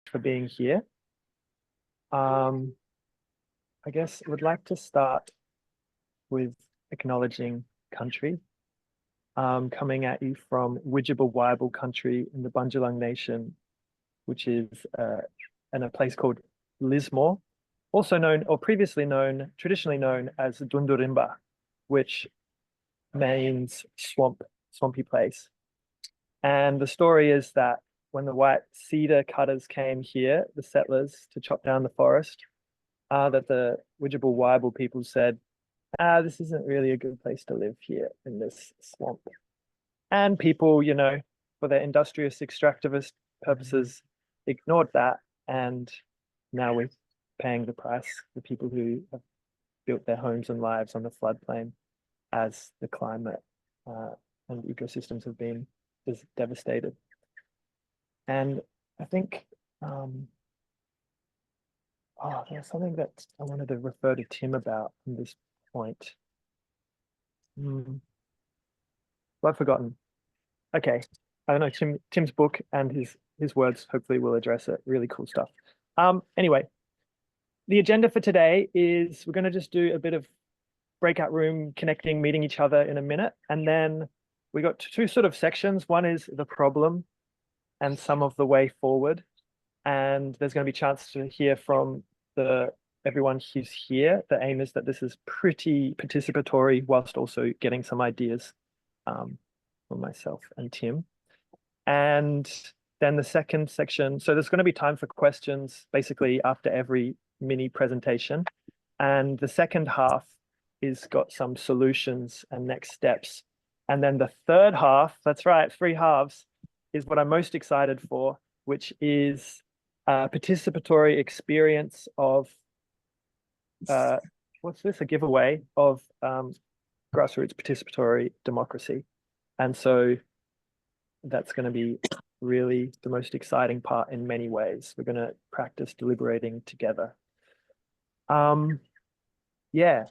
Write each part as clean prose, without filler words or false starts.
for being here. I guess I would like to start with acknowledging country. Coming at you from Widjabul Waible country in the Bundjalung Nation, which is in a place called Lismore, also known or previously known, traditionally known as Dundurimba, which means swampy place. And the story is that when the white cedar cutters came here, the settlers, to chop down the forest, that the Widjabul Waible people said, this isn't really a good place to live here in this swamp. And people, you know, for their industrious extractivist purposes, ignored that. And now we're paying the price, the people who have built their homes and lives on the floodplain, as the climate and ecosystems have been devastated. And I think, there's something that I wanted to refer to Tim about in this point. Well, I've forgotten. Okay, I don't know, Tim's book and his words hopefully will address it. Really cool stuff. Anyway, the agenda for today is we're going to just do a bit of breakout room connecting, meeting each other in a minute. And then we got two sort of sections. One is the problem and some of the way forward. And there's going to be a chance to hear from everyone who's here. The aim is that this is pretty participatory whilst also getting some ideas from myself and Tim. And then the second section, so there's going to be time for questions basically after every mini presentation. And the second half is got some solutions and next steps. And then the third half, that's right, 3 halves, is what I'm most excited for, which is a participatory experience of, what's this, a giveaway of grassroots participatory democracy. And so that's going to be really the most exciting part in many ways. We're going to practice deliberating together. Yeah,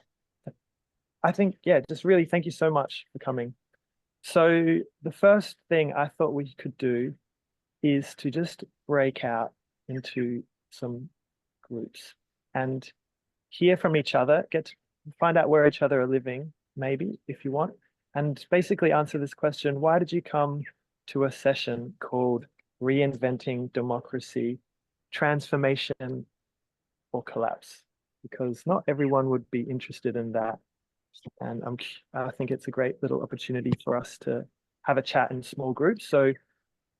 I think, just really thank you so much for coming. So the first thing I thought we could do is to just break out into some groups and hear from each other, get to find out where each other are living, maybe, if you want, and basically answer this question: why did you come to a session called Reinventing Democracy, Transformation or Collapse? Because not everyone would be interested in that. And I think it's a great little opportunity for us to have a chat in small groups. So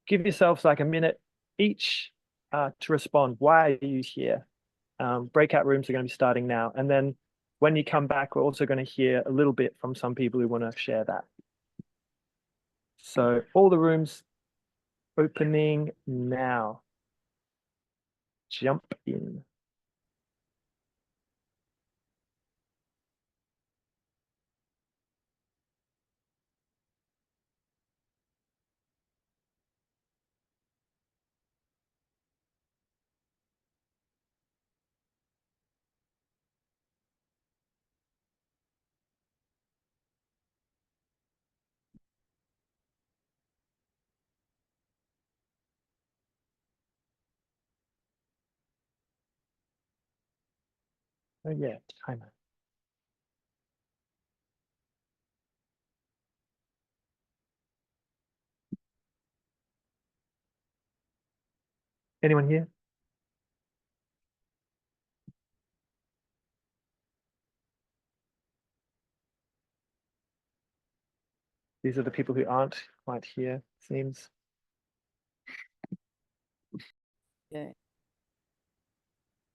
give yourselves like a minute each to respond. Why are you here? Breakout rooms are going to be starting now. And then when you come back, we're also going to hear a little bit from some people who want to share that. So all the rooms opening now. Jump in. Oh yeah, timer. Anyone here? These are the people who aren't quite here, seems. Yeah.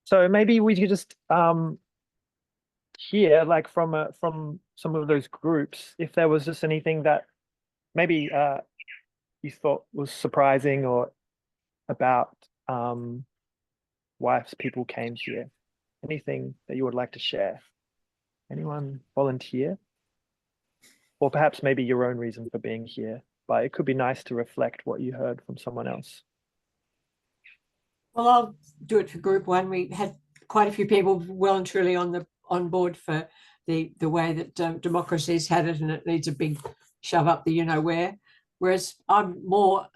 So maybe we could just hear like from some of those groups, if there was just anything that maybe you thought was surprising or about why people came here. Anything that you would like to share? Anyone volunteer? Or perhaps maybe your own reason for being here, but it could be nice to reflect what you heard from someone else. Well, I'll do it for group one. We had quite a few people well and truly on board for the way that democracy's had it, and it needs a big shove up the whereas I'm more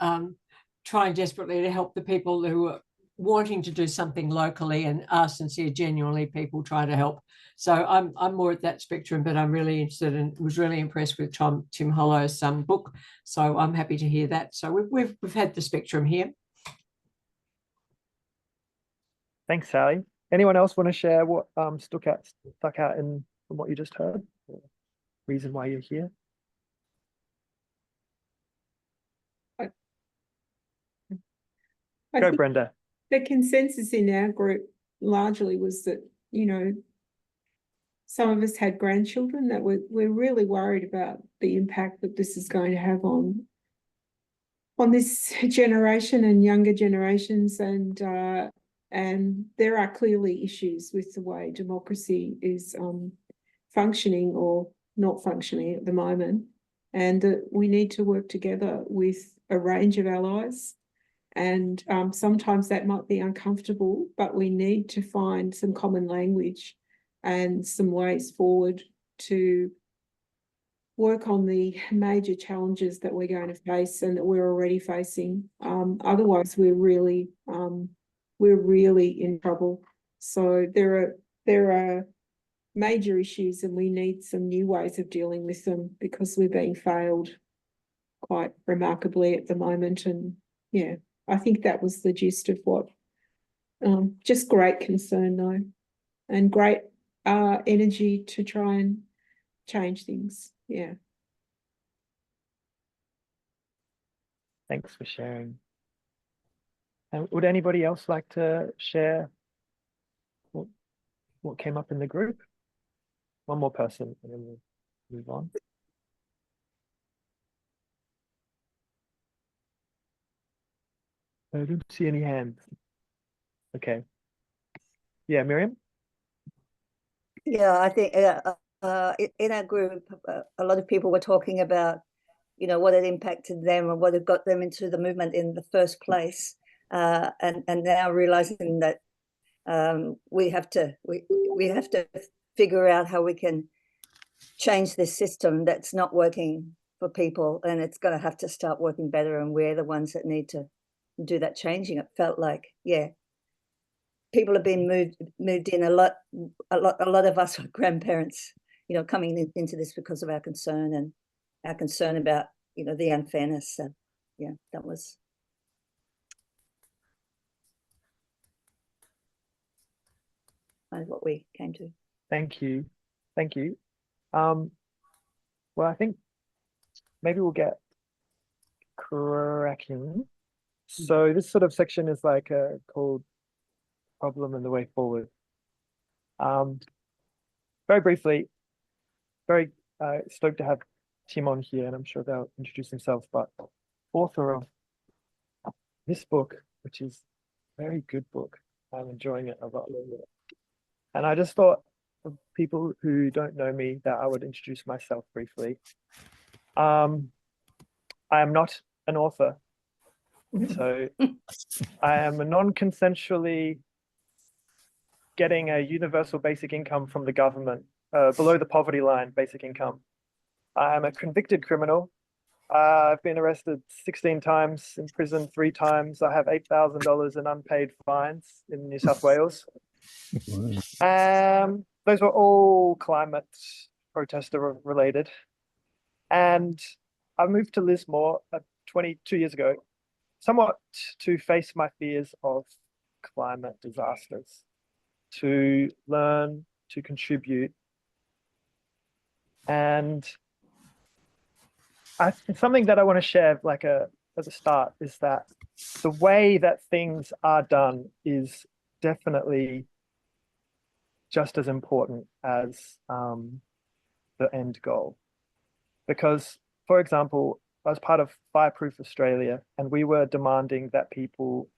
trying desperately to help the people who are wanting to do something locally and are sincere, genuinely people trying to help. So I'm more at that spectrum, but I'm really interested and was really impressed with Tim Hollo's book. So I'm happy to hear that. So we've had the spectrum here. Thanks, Sally. Anyone else want to share what stuck out in from what you just heard? Or reason why you're here? Go, Brenda. The consensus in our group largely was that, some of us had grandchildren that we're really worried about the impact that this is going to have on this generation and younger generations, and there are clearly issues with the way democracy is functioning or not functioning at the moment, and that we need to work together with a range of allies. And sometimes that might be uncomfortable, but we need to find some common language and some ways forward to work on the major challenges that we're going to face and that we're already facing. Otherwise, we're really in trouble. So there are major issues, and we need some new ways of dealing with them because we're being failed quite remarkably at the moment. And yeah, I think that was the gist of what. Just great concern though, and great energy to try and change things. Yeah. Thanks for sharing. And would anybody else like to share what came up in the group? One more person, and then we'll move on. I don't see any hands. Okay. Yeah, Miriam? Yeah, I think in our group, a lot of people were talking about, what had impacted them and what had got them into the movement in the first place, and now realizing that we have to figure out how we can change this system that's not working for people, and it's going to have to start working better, and we're the ones that need to do that changing. It felt like, yeah, people have been moved in a lot of us are grandparents, coming into this because of our concern about, the unfairness. So yeah, that was kind of what we came to. Thank you. Well, I think maybe we'll get cracking. So this sort of section is like called Problem and the Way Forward. Very briefly, very stoked to have Tim on here, and I'm sure they'll introduce themselves, but author of this book, which is a very good book. I'm enjoying it a lot. And I just thought, for people who don't know me, that I would introduce myself briefly. I am not an author. So I am a non-consensually getting a universal basic income from the government, below the poverty line basic income. I am a convicted criminal. I've been arrested 16 times, imprisoned 3 times. I have $8,000 in unpaid fines in New South Wales. Those were all climate protester related. And I moved to Lismore 22 years ago, somewhat to face my fears of climate disasters, to learn, to contribute. And something that I want to share as a start is that the way that things are done is definitely just as important as the end goal. Because, for example, I was part of Fireproof Australia, and we were demanding that people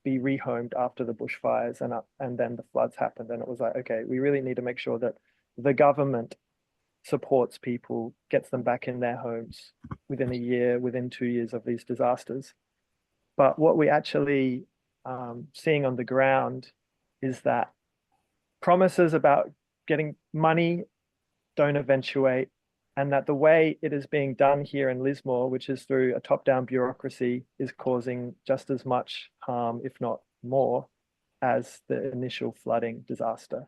be rehomed after the bushfires, and then the floods happened, and it was like, okay, we really need to make sure that the government supports people, gets them back in their homes within a year, within 2 years of these disasters. But what we actually seeing on the ground is that promises about getting money don't eventuate, and that the way it is being done here in Lismore, which is through a top-down bureaucracy, is causing just as much harm, if not more as the initial flooding disaster.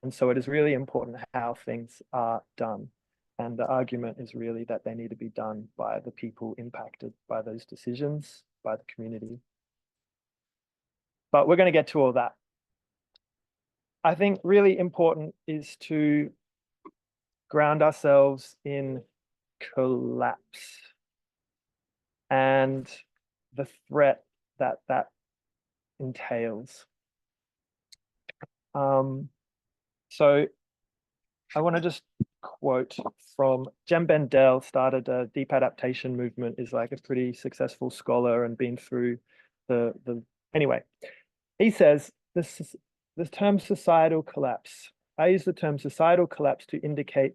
And so it is really important how things are done. And the argument is really that they need to be done by the people impacted by those decisions, by the community. But we're going to get to all that. I think really important is to ground ourselves in collapse and the threat that that entails. So I want to just quote from Jem Bendell, started a deep adaptation movement, is like a pretty successful scholar and been through anyway. He says the term societal collapse. I use the term societal collapse to indicate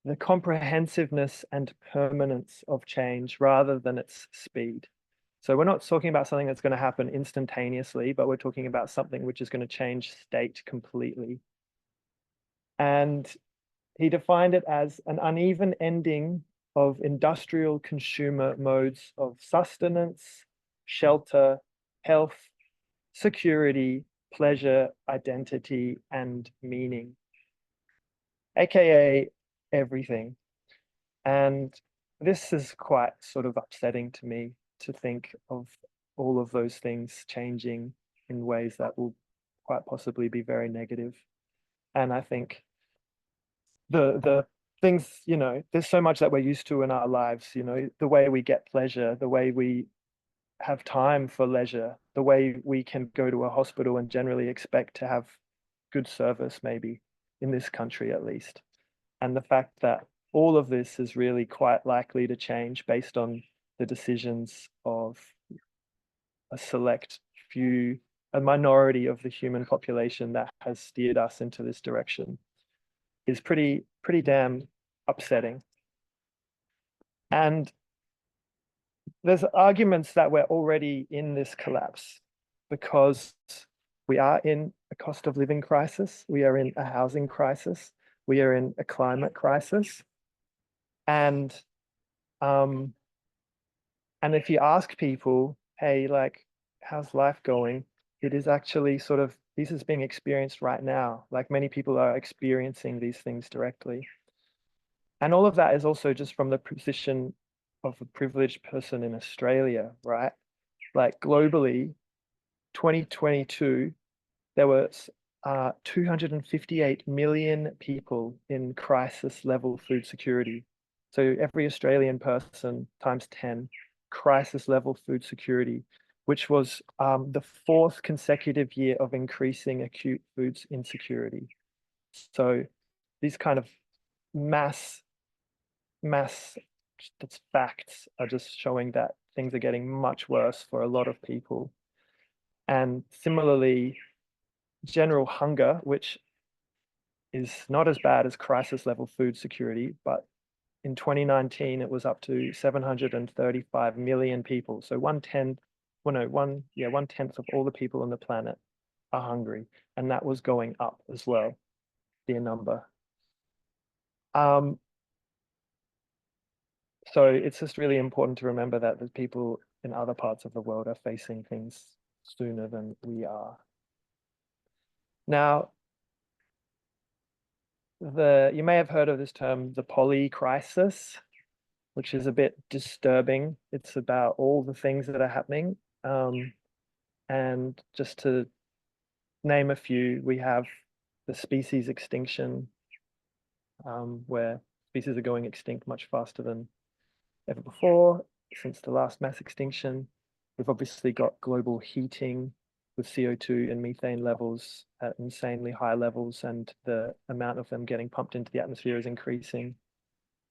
the comprehensiveness and permanence of change rather than its speed. So we're not talking about something that's going to happen instantaneously, but we're talking about something which is going to change state completely. And he defined it as an uneven ending of industrial consumer modes of sustenance, shelter, health, security, pleasure, identity, and meaning, aka everything. And this is quite sort of upsetting to me, to think of all of those things changing in ways that will quite possibly be very negative. And I think the things, you know, there's so much that we're used to in our lives, you know, the way we get pleasure, the way we have time for leisure, the way we can go to a hospital and generally expect to have good service, maybe in this country at least. And the fact that all of this is really quite likely to change based on the decisions of a select few, a minority of the human population that has steered us into this direction, is pretty damn upsetting. And there's arguments that we're already in this collapse because we are in a cost of living crisis, we are in a housing crisis, we are in a climate crisis. And if you ask people, hey, like, how's life going? It is actually sort of, this is being experienced right now. Like, many people are experiencing these things directly. And all of that is also just from the position of a privileged person in Australia, right? Like, globally, 2022, there were 258 million people in crisis level food security. So every Australian person times 10, crisis level food security, which was the 4th consecutive year of increasing acute foods insecurity. So these kind of mass that's facts are just showing that things are getting much worse for a lot of people. And similarly, general hunger, which is not as bad as crisis level food security, but in 2019 it was up to 735 million people. So 1/10 of all the people on the planet are hungry, and that was going up as well, their number. So it's just really important to remember that the people in other parts of the world are facing things sooner than we are. Now, you may have heard of this term, the poly crisis, which is a bit disturbing. It's about all the things that are happening. And just to name a few, we have the species extinction, where species are going extinct much faster than ever before since the last mass extinction. We've obviously got global heating with CO2 and methane levels at insanely high levels, and the amount of them getting pumped into the atmosphere is increasing.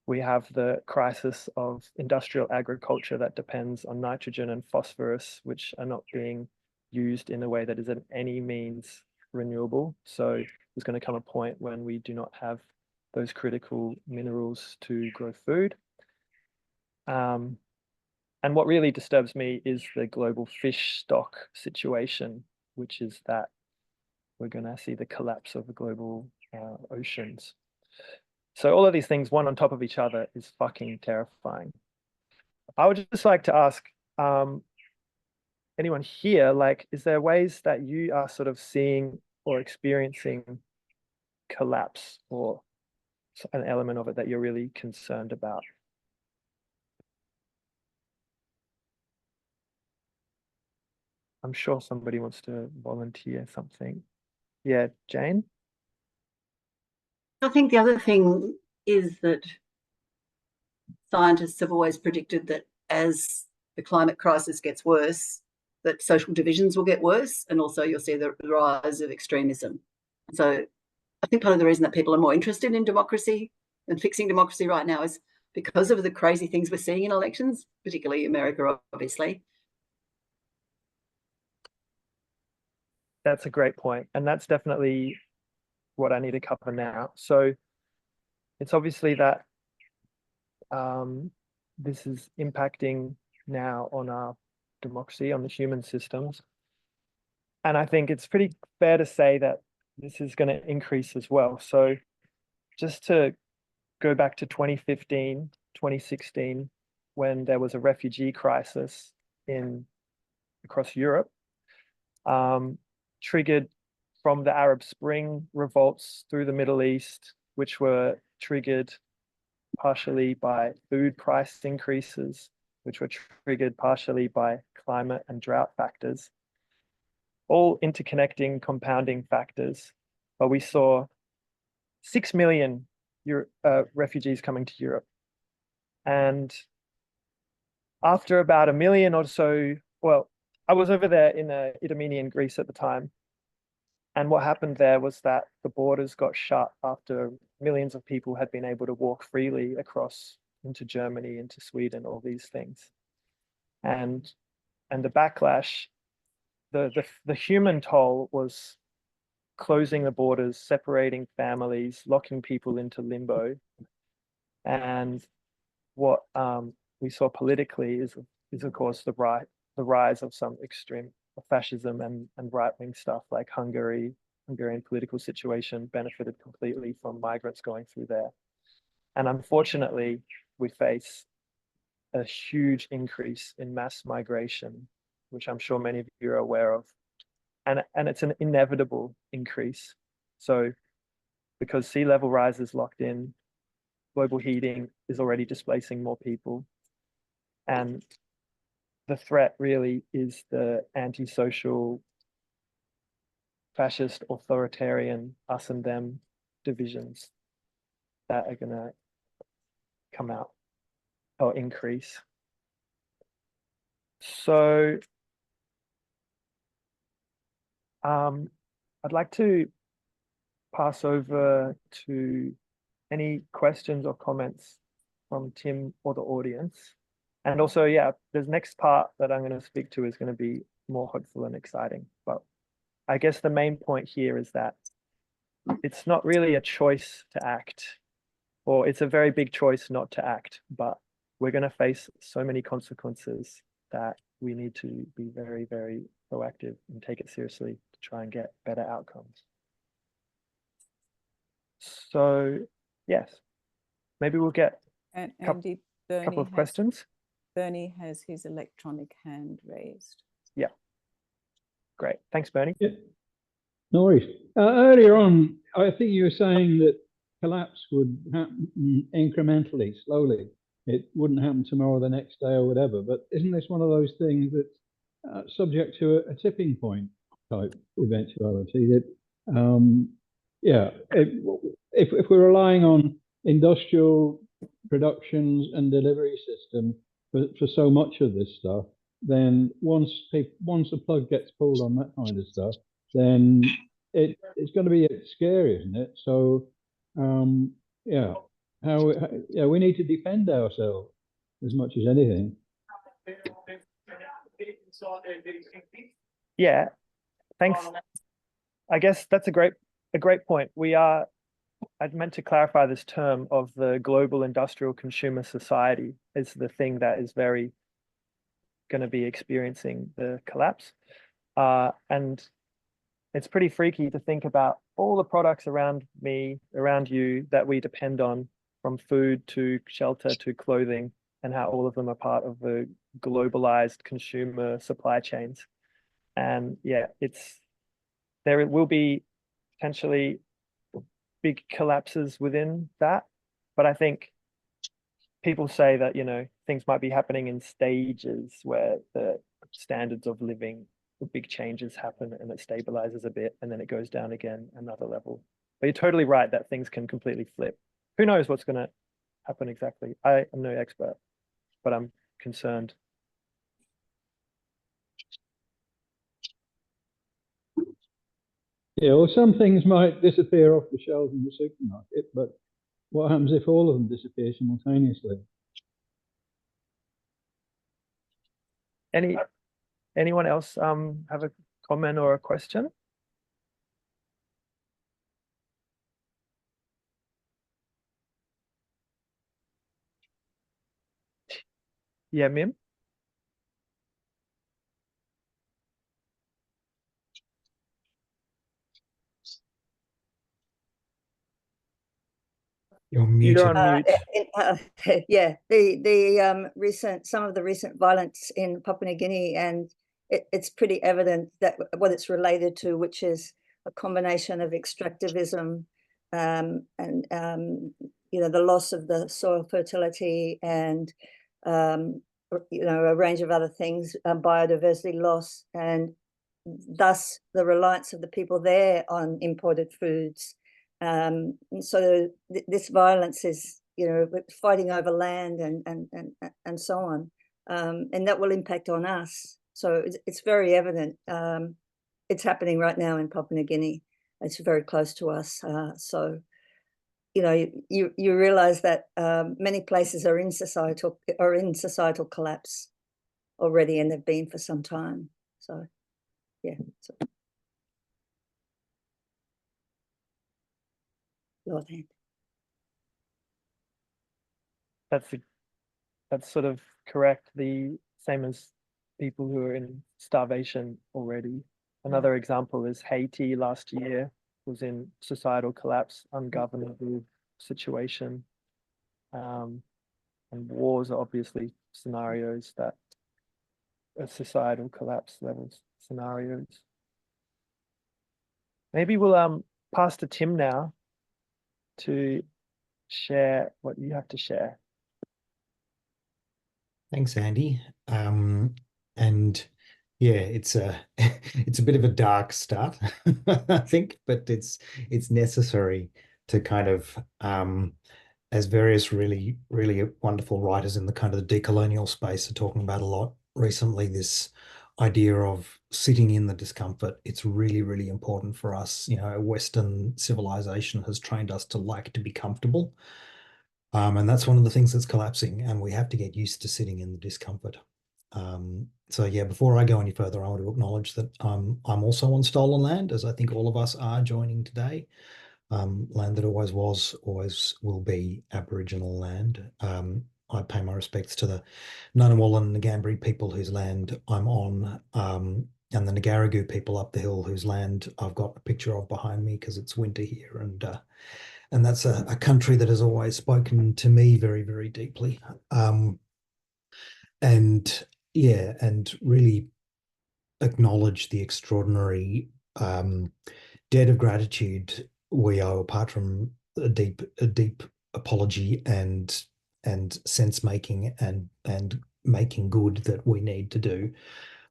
We have the crisis of industrial agriculture that depends on nitrogen and phosphorus, which are not being used in a way that is in any means renewable. So there's going to come a point when we do not have those critical minerals to grow food. And what really disturbs me is the global fish stock situation, which is that we're going to see the collapse of the global oceans. So all of these things, one on top of each other, is fucking terrifying. I would just like to ask, anyone here, like, is there ways that you are sort of seeing or experiencing collapse, or an element of it that you're really concerned about? I'm sure somebody wants to volunteer something. Yeah, Jane? I think the other thing is that scientists have always predicted that as the climate crisis gets worse, that social divisions will get worse, and also you'll see the rise of extremism. So I think part of the reason that people are more interested in democracy and fixing democracy right now is because of the crazy things we're seeing in elections, particularly America, obviously. That's a great point. And that's definitely what I need to cover now. So it's obviously that this is impacting now on our democracy, on the human systems. And I think it's pretty fair to say that this is going to increase as well. So just to go back to 2015, 2016, when there was a refugee crisis across Europe, triggered from the Arab Spring revolts through the Middle East, which were triggered partially by food price increases, which were triggered partially by climate and drought factors, all interconnecting, compounding factors. But we saw 6 million refugees coming to Europe. And after about 1 million or so, well, I was over there in Idomeni, Greece at the time. And what happened there was that the borders got shut after millions of people had been able to walk freely across into Germany, into Sweden, all these things. And the backlash, the human toll was closing the borders, separating families, locking people into limbo. And what we saw politically is of course the rise of some extreme fascism and right-wing stuff, like Hungarian political situation benefited completely from migrants going through there. And unfortunately, we face a huge increase in mass migration, which I'm sure many of you are aware of. And it's an inevitable increase. So because sea level rise is locked in, global heating is already displacing more people. And the threat really is the antisocial, fascist, authoritarian, us and them divisions that are going to come out or increase. So I'd like to pass over to any questions or comments from Tim or the audience. And also, yeah, the next part that I'm going to speak to is going to be more hopeful and exciting. But I guess the main point here is that it's not really a choice to act, or it's a very big choice not to act, but we're going to face so many consequences that we need to be very, very proactive and take it seriously to try and get better outcomes. So, yes, maybe we'll get And a Andy, couple of questions. Bernie has his electronic hand raised. Yeah, great. Thanks, Bernie. Yeah. No worries. Earlier on, I think you were saying that collapse would happen incrementally, slowly. It wouldn't happen tomorrow or the next day or whatever. But isn't this one of those things that's subject to a tipping point type eventuality? That, yeah, if we're relying on industrial productions and delivery system for so much of this stuff, then once the plug gets pulled on that kind of stuff, then it's going to be scary, isn't it? So yeah, yeah, we need to defend ourselves as much as anything. Yeah, thanks. I guess that's a great point. I'd meant to clarify this term of the global industrial consumer society is the thing that is very going to be experiencing the collapse. And it's pretty freaky to think about all the products around me, around you, that we depend on, from food to shelter to clothing, and how all of them are part of the globalized consumer supply chains. And yeah, there will be potentially big collapses within that. But I think people say that, things might be happening in stages where the standards of living, the big changes happen and it stabilizes a bit and then it goes down again another level. But you're totally right that things can completely flip. Who knows what's going to happen exactly? I am no expert, but I'm concerned. Yeah, well, some things might disappear off the shelves in the supermarket, but what happens if all of them disappear simultaneously? Anyone else have a comment or a question? Yeah, Mim? You're muted. You're on mute. Yeah, the some of the recent violence in Papua New Guinea, and it's pretty evident that what it's related to, which is a combination of extractivism, and the loss of the soil fertility and a range of other things, biodiversity loss, and thus the reliance of the people there on imported foods. And so this violence is, fighting over land and so on, and that will impact on us. So it's very evident. It's happening right now in Papua New Guinea. It's very close to us. So, you realize that many places are in societal collapse already, and they've been for some time. So, yeah. So. That's sort of correct. The same as people who are in starvation already. Another example is Haiti last year was in societal collapse, ungovernable situation. And wars are obviously scenarios that are societal collapse levels scenarios. Maybe we'll pass to Tim now to share what you have to share. Thanks, Andy. And yeah, it's a it's a bit of a dark start, I think, but it's necessary to kind of as various really, really wonderful writers in the kind of the decolonial space are talking about a lot recently, this idea of sitting in the discomfort. It's really, really important for us. Western civilization has trained us to like to be comfortable. And that's one of the things that's collapsing, and we have to get used to sitting in the discomfort. So yeah, before I go any further, I want to acknowledge that I'm also on stolen land, as I think all of us are joining today. Land that always was, always will be Aboriginal land. I pay my respects to the Ngunnawal and Ngambri people whose land I'm on, and the Ngarigu people up the hill whose land I've got a picture of behind me because it's winter here, and that's a country that has always spoken to me very, very deeply. And yeah, and really acknowledge the extraordinary debt of gratitude we owe, apart from a deep apology and sense making and making good that we need to do.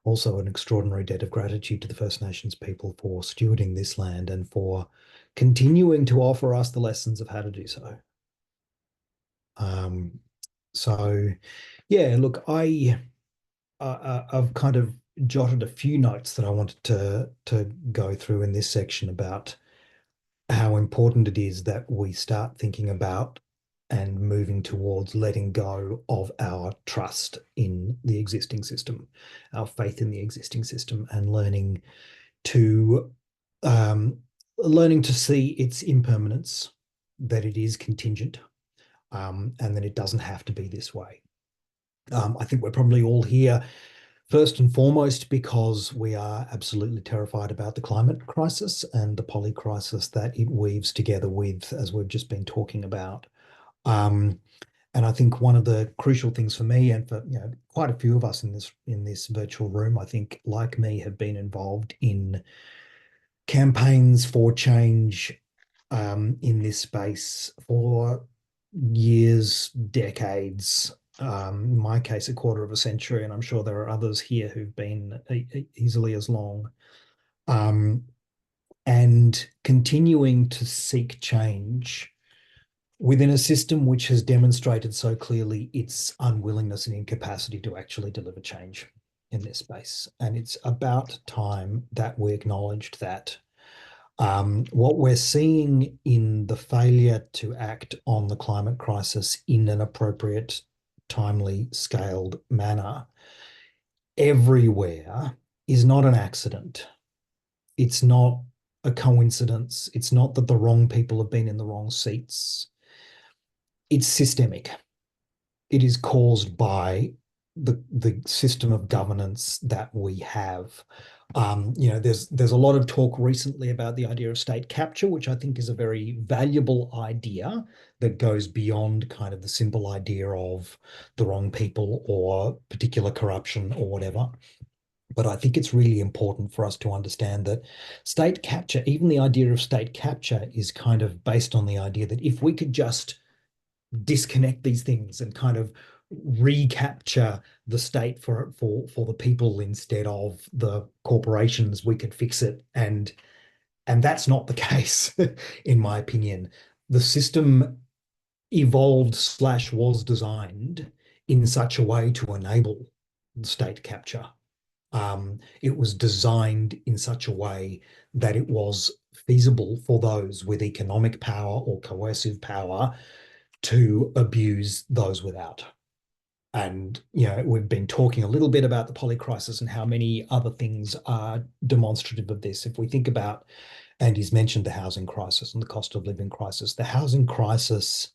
Also an extraordinary debt of gratitude to the First Nations people for stewarding this land and for continuing to offer us the lessons of how to do so. So yeah, look, I've kind of jotted a few notes that I wanted to go through in this section about how important it is that we start thinking about and moving towards letting go of our trust in the existing system, our faith in the existing system, and learning to see its impermanence, that it is contingent, and that it doesn't have to be this way. I think we're probably all here first and foremost because we are absolutely terrified about the climate crisis and the poly crisis that it weaves together with, as we've just been talking about. And And I think one of the crucial things for me, and for quite a few of us in this virtual room, I think, like me, have been involved in campaigns for change in this space for years, decades, in my case, a quarter of a century, and I'm sure there are others here who've been easily as long, and continuing to seek change within a system which has demonstrated so clearly its unwillingness and incapacity to actually deliver change in this space. And it's about time that we acknowledged that. What we're seeing in the failure to act on the climate crisis in an appropriate, timely, scaled manner everywhere is not an accident. It's not a coincidence. It's not that the wrong people have been in the wrong seats. It's systemic. It is caused by the system of governance that we have. There's a lot of talk recently about the idea of state capture, which I think is a very valuable idea that goes beyond kind of the simple idea of the wrong people or particular corruption or whatever. But I think it's really important for us to understand that state capture, even the idea of state capture, is kind of based on the idea that if we could just disconnect these things and kind of recapture the state for the people instead of the corporations, we could fix it. And that's not the case, in my opinion. The system evolved / was designed in such a way to enable state capture. It was designed in such a way that it was feasible for those with economic power or coercive power to abuse those without. And, we've been talking a little bit about the polycrisis and how many other things are demonstrative of this. If we think about, Andy's mentioned the housing crisis and the cost of living crisis, the housing crisis,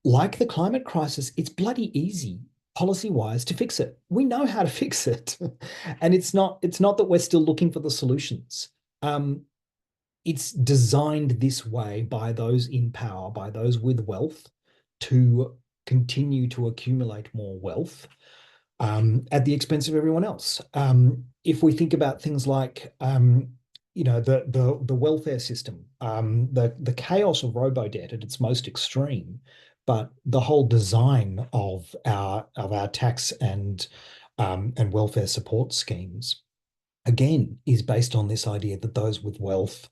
like the climate crisis, it's bloody easy policy-wise to fix it. We know how to fix it. And it's not that we're still looking for the solutions. It's designed this way by those in power, by those with wealth, to continue to accumulate more wealth at the expense of everyone else. If we think about things like the welfare system, the chaos of robo-debt at its most extreme, but the whole design of our tax and welfare support schemes, again, is based on this idea that those with wealth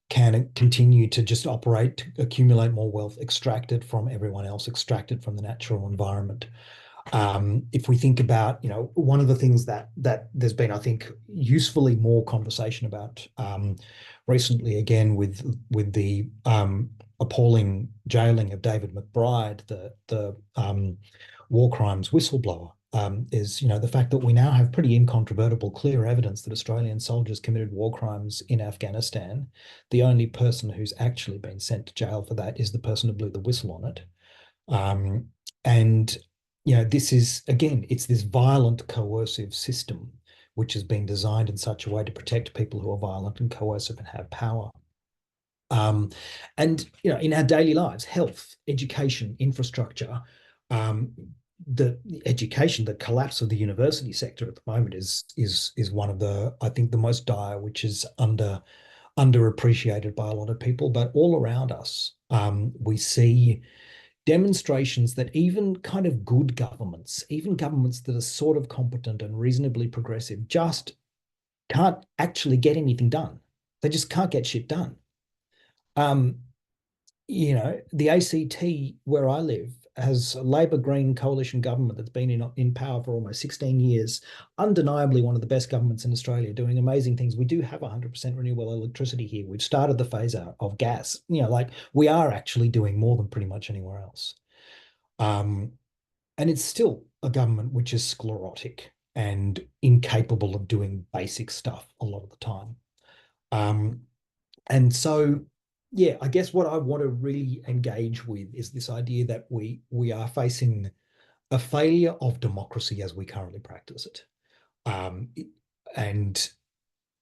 can continue to just operate, accumulate more wealth, extracted from everyone else, extracted from the natural environment. If we think about, one of the things that there's been, I think, usefully more conversation about recently, again, with the appalling jailing of David McBride, the war crimes whistleblower, is the fact that we now have pretty incontrovertible, clear evidence that Australian soldiers committed war crimes in Afghanistan. The only person who's actually been sent to jail for that is the person who blew the whistle on it. And this is, again, it's this violent, coercive system which has been designed in such a way to protect people who are violent and coercive and have power. And in our daily lives, health, education, infrastructure, the education, the collapse of the university sector at the moment is one of the, I think, the most dire, which is underappreciated by a lot of people. But all around us, we see demonstrations that even kind of good governments, even governments that are sort of competent and reasonably progressive, just can't actually get anything done. They just can't get shit done. The ACT, where I live, has a Labor Green coalition government that's been in power for almost 16 years, undeniably one of the best governments in Australia, doing amazing things. We do have 100% renewable electricity here. We've started the phase out of gas. We are actually doing more than pretty much anywhere else. And it's still a government which is sclerotic and incapable of doing basic stuff a lot of the time. And so, yeah, I guess what I want to really engage with is this idea that we are facing a failure of democracy as we currently practice it. And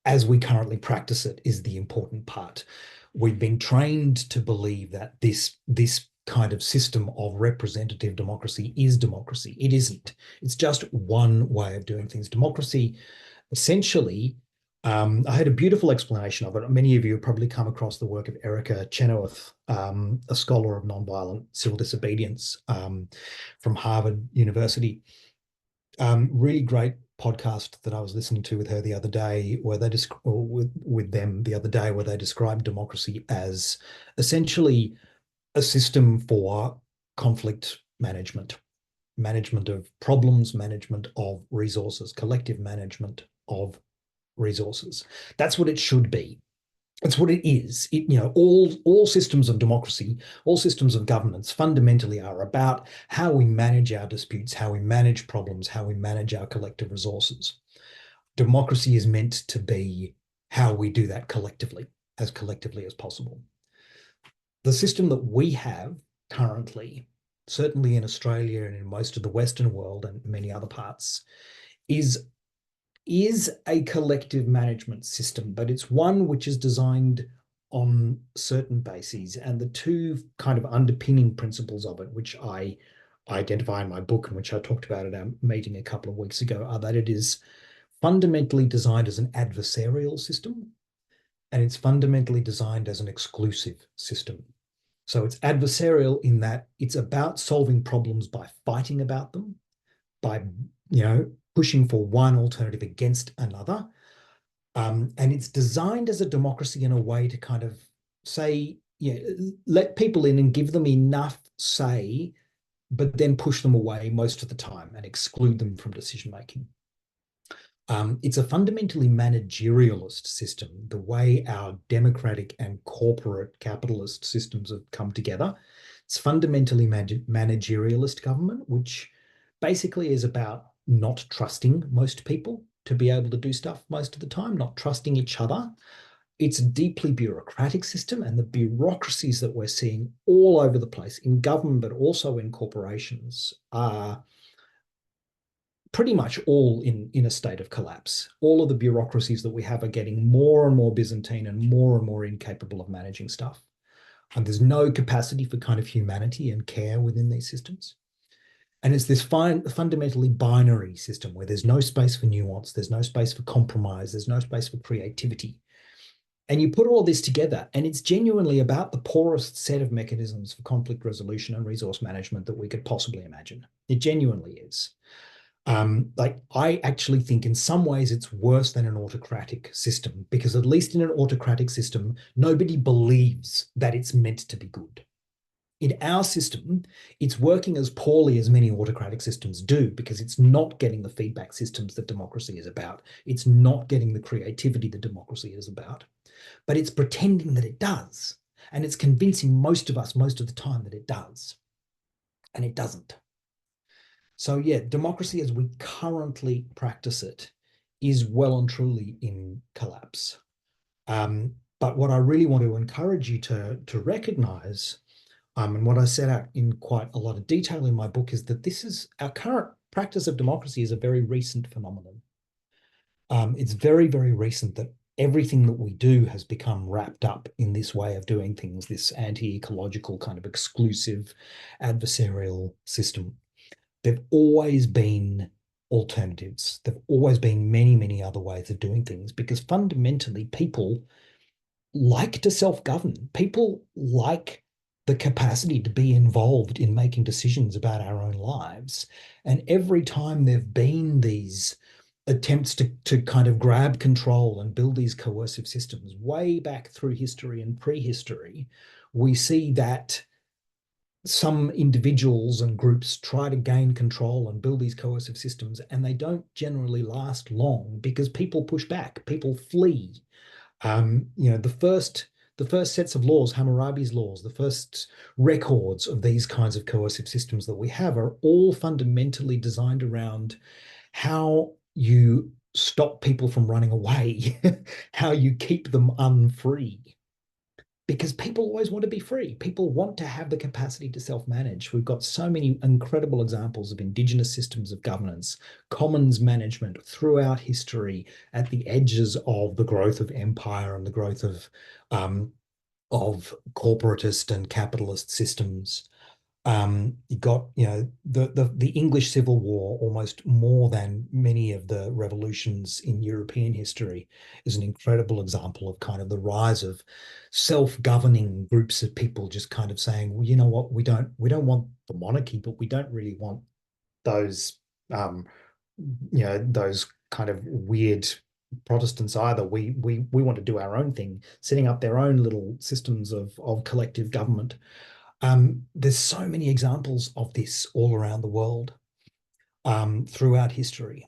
as we currently practice it is the important part. We've been trained to believe that this kind of system of representative democracy is democracy. It isn't. It's just one way of doing things. Democracy, essentially, I had a beautiful explanation of it. Many of you have probably come across the work of Erica Chenoweth, a scholar of nonviolent civil disobedience from Harvard University. Really great podcast that I was listening to with her the other day, where they with them the other day, where they described democracy as essentially a system for conflict management, management of problems, management of resources, collective management of resources. That's what it should be. It's what it is. All systems of democracy, all systems of governance fundamentally are about how we manage our disputes, how we manage problems, how we manage our collective resources. Democracy is meant to be how we do that collectively as possible. The system that we have currently, certainly in Australia and in most of the Western world and many other parts, is a collective management system, but it's one which is designed on certain bases. And the two kind of underpinning principles of it, which I identify in my book and which I talked about at our meeting a couple of weeks ago, are that it is fundamentally designed as an adversarial system, and it's fundamentally designed as an exclusive system. So it's adversarial in that it's about solving problems by fighting about them, by, pushing for one alternative against another. And it's designed as a democracy in a way to kind of say, let people in and give them enough say, but then push them away most of the time and exclude them from decision-making. It's a fundamentally managerialist system, the way our democratic and corporate capitalist systems have come together. It's fundamentally managerialist government, which basically is about not trusting most people to be able to do stuff most of the time, not trusting each other. It's a deeply bureaucratic system, and the bureaucracies that we're seeing all over the place in government, but also in corporations, are pretty much all in a state of collapse. All of the bureaucracies that we have are getting more and more Byzantine and more incapable of managing stuff. And there's no capacity for kind of humanity and care within these systems. And it's this fundamentally binary system where there's no space for nuance, there's no space for compromise, there's no space for creativity. And you put all this together, and it's genuinely about the poorest set of mechanisms for conflict resolution and resource management that we could possibly imagine. It genuinely is. I actually think in some ways it's worse than an autocratic system, because at least in an autocratic system, nobody believes that it's meant to be good. In our system, it's working as poorly as many autocratic systems do, because it's not getting the feedback systems that democracy is about. It's not getting the creativity that democracy is about, but it's pretending that it does. And it's convincing most of us most of the time that it does. And it doesn't. So yeah, democracy as we currently practice it is well and truly in collapse. But what I really want to encourage you to recognize, and what I set out in quite a lot of detail in my book, is that this is our current practice of democracy is a very recent phenomenon. It's very, very recent that everything that we do has become wrapped up in this way of doing things, this anti-ecological kind of exclusive adversarial system. There've always been alternatives. There've always been many, many other ways of doing things, because fundamentally people like to self-govern. People like the capacity to be involved in making decisions about our own lives. And every time there've been these attempts to kind of grab control and build these coercive systems way back through history and prehistory, we see that some individuals and groups try to gain control and build these coercive systems, and they don't generally last long because people push back, people flee. The first sets of laws, Hammurabi's laws, the first records of these kinds of coercive systems that we have are all fundamentally designed around how you stop people from running away, how you keep them unfree. Because people always want to be free. People want to have the capacity to self-manage. We've got so many incredible examples of indigenous systems of governance, commons management throughout history at the edges of the growth of empire and the growth of corporatist and capitalist systems. You got, you know, the English Civil War, almost more than many of the revolutions in European history, is an incredible example of kind of the rise of self-governing groups of people just kind of saying, well, you know what, we don't want the monarchy, but we don't really want those you know, those kind of weird Protestants either. We want to do our own thing, setting up their own little systems of collective government. There's so many examples of this all around the world, throughout history,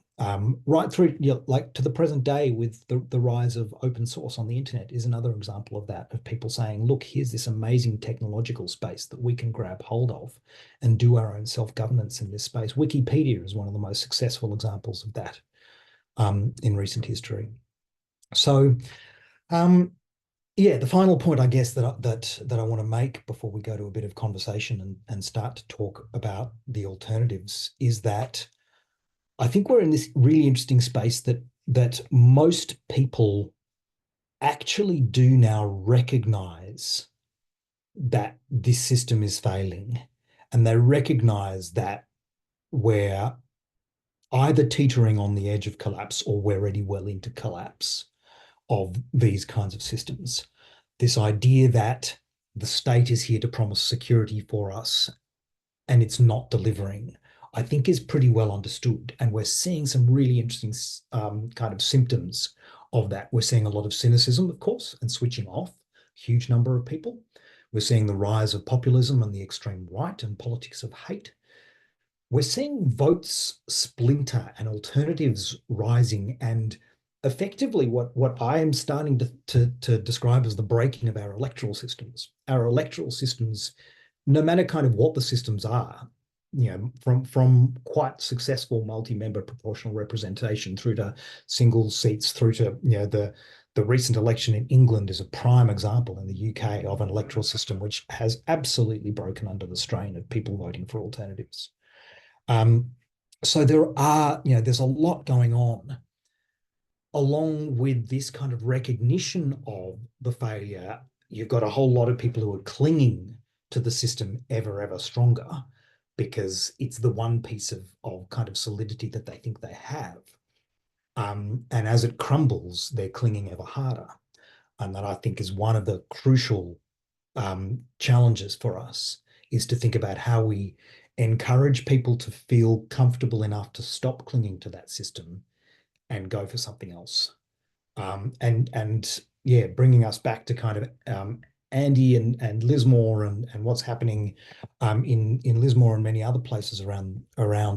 right through, you know, like to the present day with the rise of open source on the internet is another example of that, of people saying, look, here's this amazing technological space that we can grab hold of and do our own self-governance in this space. Wikipedia is one of the most successful examples of that, in recent history. So, yeah, the final point, I guess, that I want to make before we go to a bit of conversation and start to talk about the alternatives is that I think we're in this really interesting space that most people actually do now recognize that this system is failing, and they recognize that we're either teetering on the edge of collapse or we're already well into collapse of these kinds of systems. This idea that the state is here to promise security for us and it's not delivering, I think is pretty well understood. And we're seeing some really interesting kind of symptoms of that. We're seeing a lot of cynicism, of course, and switching off, huge number of people. We're seeing the rise of populism and the extreme right and politics of hate. We're seeing votes splinter and alternatives rising, and effectively what I am starting to describe as the breaking of our electoral systems. Our electoral systems, no matter kind of what the systems are, you know, from quite successful multi-member proportional representation through to single seats, through to, you know, the recent election in England is a prime example in the UK of an electoral system which has absolutely broken under the strain of people voting for alternatives. So there's a lot going on along with this kind of recognition of the failure. You've got a whole lot of people who are clinging to the system ever stronger because it's the one piece of kind of solidity that they think they have. And as it crumbles, they're clinging ever harder. And that, I think, is one of the crucial challenges for us, is to think about how we encourage people to feel comfortable enough to stop clinging to that system and go for something else. And yeah, bringing us back to kind of Andy and Lismore and what's happening in Lismore and many other places around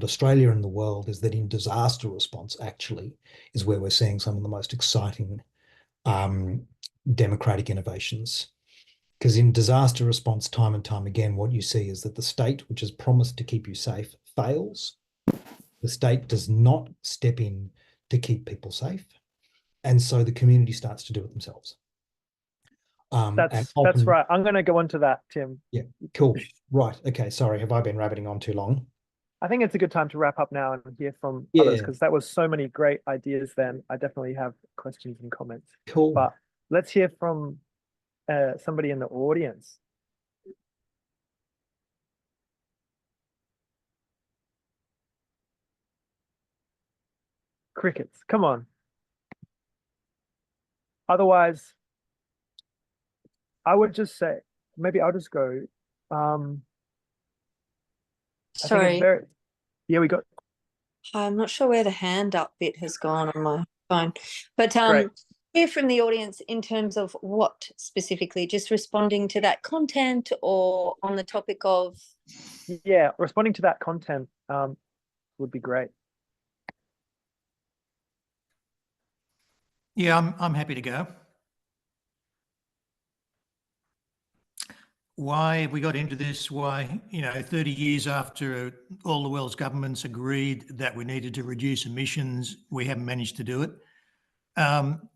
Australia and the world, is that in disaster response actually is where we're seeing some of the most exciting democratic innovations. Because in disaster response, time and time again, what you see is that the state, which has promised to keep you safe, fails. The state does not step in to keep people safe. And so the community starts to do it themselves. That's often, right. I'm going to go on to that, Tim. Yeah, cool. Right. Okay. Sorry. Have I been rabbiting on too long? I think it's a good time to wrap up now and hear from Yeah. others, because that was so many great ideas then. I definitely have questions and comments. Cool. But let's hear from somebody in the audience. Crickets, come on. Otherwise, I would just say, maybe I'll just go. I think it's Sorry, yeah, we got. I'm not sure where the hand up bit has gone on my phone, but Great. hear from the audience in terms of what specifically, just responding to that content or on the topic of. Yeah, responding to that content would be great. Yeah, I'm happy to go. Why have we got into this? Why, 30 years after all the world's governments agreed that we needed to reduce emissions, we haven't managed to do it.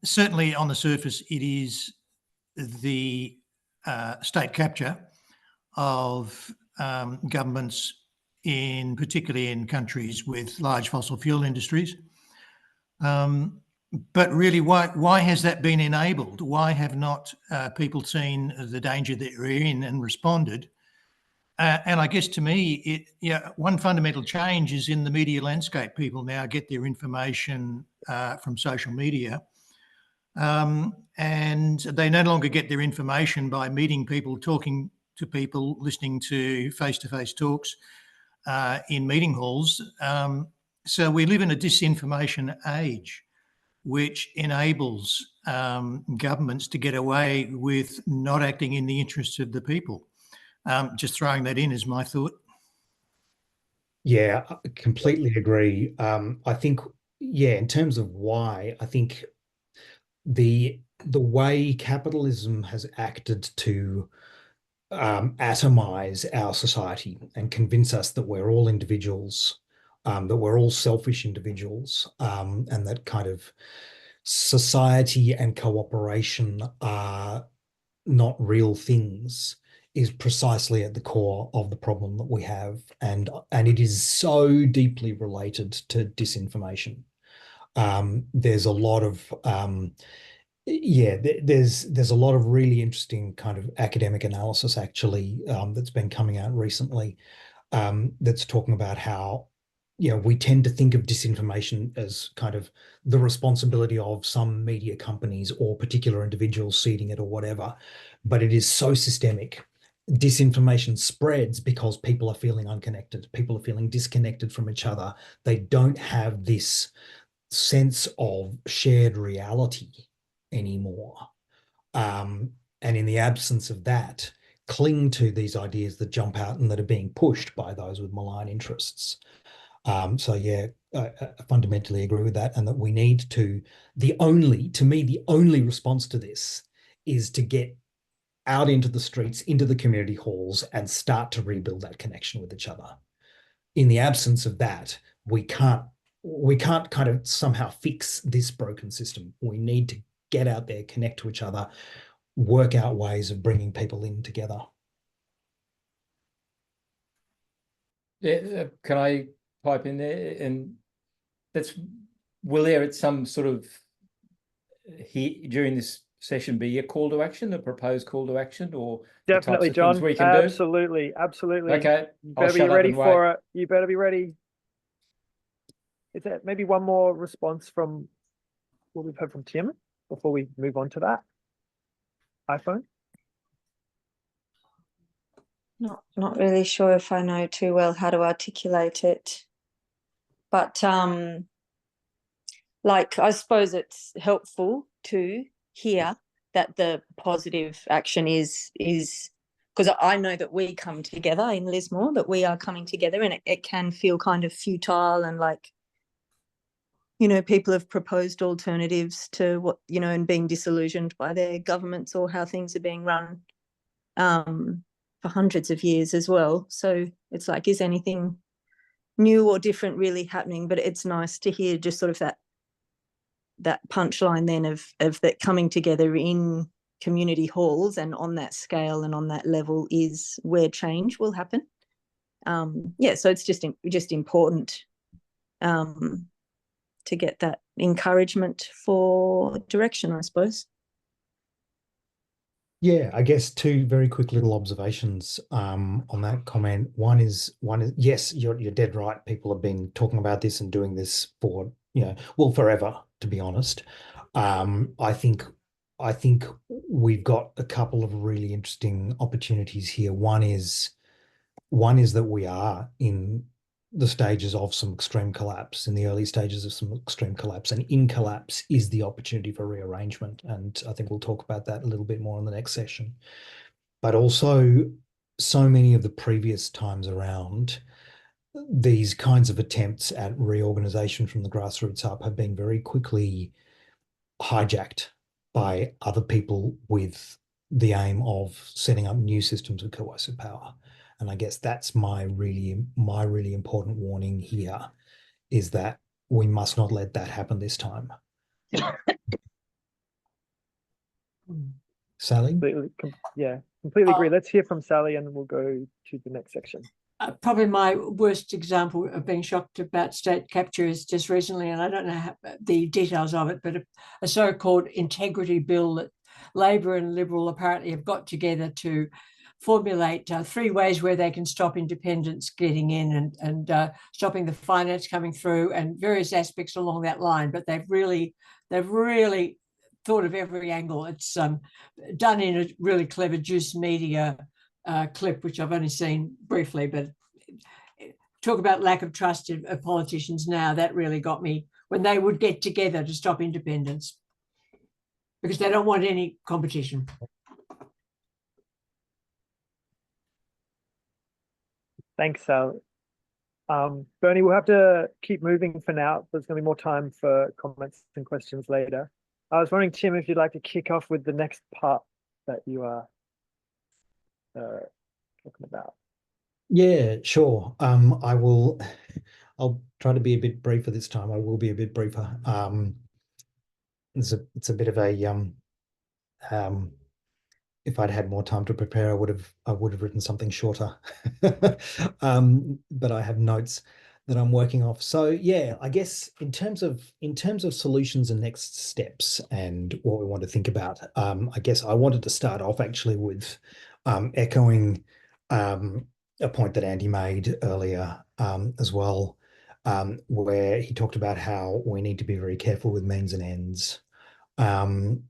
Certainly on the surface, it is the state capture of governments, particularly in countries with large fossil fuel industries. But really, why has that been enabled? Why have not people seen the danger that we're in and responded? And I guess to me, one fundamental change is in the media landscape. People now get their information from social media, and they no longer get their information by meeting people, talking to people, listening to face-to-face talks in meeting halls. So we live in a disinformation age, which enables governments to get away with not acting in the interests of the people. Just throwing that in as my thought. Yeah, I completely agree. I think, in terms of why, I think the way capitalism has acted to atomize our society and convince us that we're all individuals, that we're all selfish individuals, and that kind of society and cooperation are not real things, is precisely at the core of the problem that we have, and it is so deeply related to disinformation. There's a lot of there's a lot of really interesting kind of academic analysis actually that's been coming out recently, that's talking about how we tend to think of disinformation as kind of the responsibility of some media companies or particular individuals seeding it or whatever, but it is so systemic. Disinformation spreads because people are feeling unconnected. People are feeling disconnected from each other. They don't have this sense of shared reality anymore. And in the absence of that, cling to these ideas that jump out and that are being pushed by those with malign interests. So yeah, I fundamentally agree with that, and that we need to, the only response to this is to get out into the streets, into the community halls, and start to rebuild that connection with each other. In the absence of that, we can't kind of somehow fix this broken system. We need to get out there, connect to each other, work out ways of bringing people in together. Yeah, can I pipe in there? And will there at some sort of during this session be a call to action, a proposed call to action, or definitely, the types of things John? we can do? Absolutely. Okay, You I'll better be shut up ready and for wait. it. You better be ready. Is there maybe one more response from what we've heard from Tim before we move on to that? iPhone? Not really sure if I know too well how to articulate it, but like I suppose it's helpful to hear that the positive action is because I know that we come together in Lismore, that we are coming together, and it can feel kind of futile and like, people have proposed alternatives to what, and being disillusioned by their governments or how things are being run for hundreds of years as well. So it's like, is anything new or different really happening? But it's nice to hear just sort of that punchline then of that coming together in community halls and on that scale and on that level is where change will happen. So it's just important to get that encouragement for direction, I suppose. Yeah, I guess two very quick little observations on that comment. One is yes, you're dead right. People have been talking about this and doing this for forever, to be honest. I think we've got a couple of really interesting opportunities here. One is that we are in the stages of some extreme collapse, in the early stages of some extreme collapse, and in collapse is the opportunity for rearrangement. And I think we'll talk about that a little bit more in the next session. But also, so many of the previous times around, these kinds of attempts at reorganization from the grassroots up have been very quickly hijacked by other people with the aim of setting up new systems of coercive power. And I guess that's my really important warning here, is that we must not let that happen this time. Sally? Completely agree. Let's hear from Sally and we'll go to the next section. Probably my worst example of being shocked about state capture is just recently, and I don't know the details of it, but a so-called integrity bill that Labor and Liberal apparently have got together to formulate 3 ways where they can stop independence getting in and stopping the finance coming through and various aspects along that line. But they've really thought of every angle. It's done in a really clever Juice Media clip, which I've only seen briefly, but talk about lack of trust of politicians now. That really got me when they would get together to stop independence because they don't want any competition. Thanks, Sal. Bernie, we'll have to keep moving for now. There's going to be more time for comments and questions later. I was wondering, Tim, if you'd like to kick off with the next part that you are talking about. Yeah, sure. I'll try to be a bit briefer this time. I will be a bit briefer. It's a bit of a if I'd had more time to prepare, I would have written something shorter. But I have notes that I'm working off. So yeah, I guess in terms of solutions and next steps and what we want to think about, I guess I wanted to start off actually with echoing a point that Andy made earlier as well, where he talked about how we need to be very careful with means and ends, and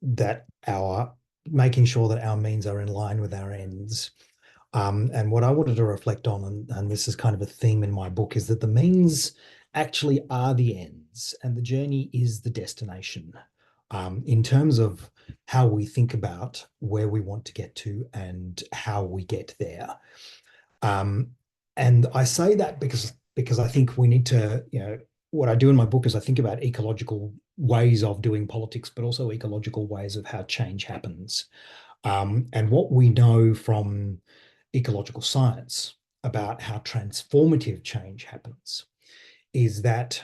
that our making sure that our means are in line with our ends. And what I wanted to reflect on, and this is kind of a theme in my book, is that the means actually are the ends and the journey is the destination, in terms of how we think about where we want to get to and how we get there. And I say that because I think we need to, what I do in my book is I think about ecological ways of doing politics, but also ecological ways of how change happens. And what we know from ecological science about how transformative change happens is that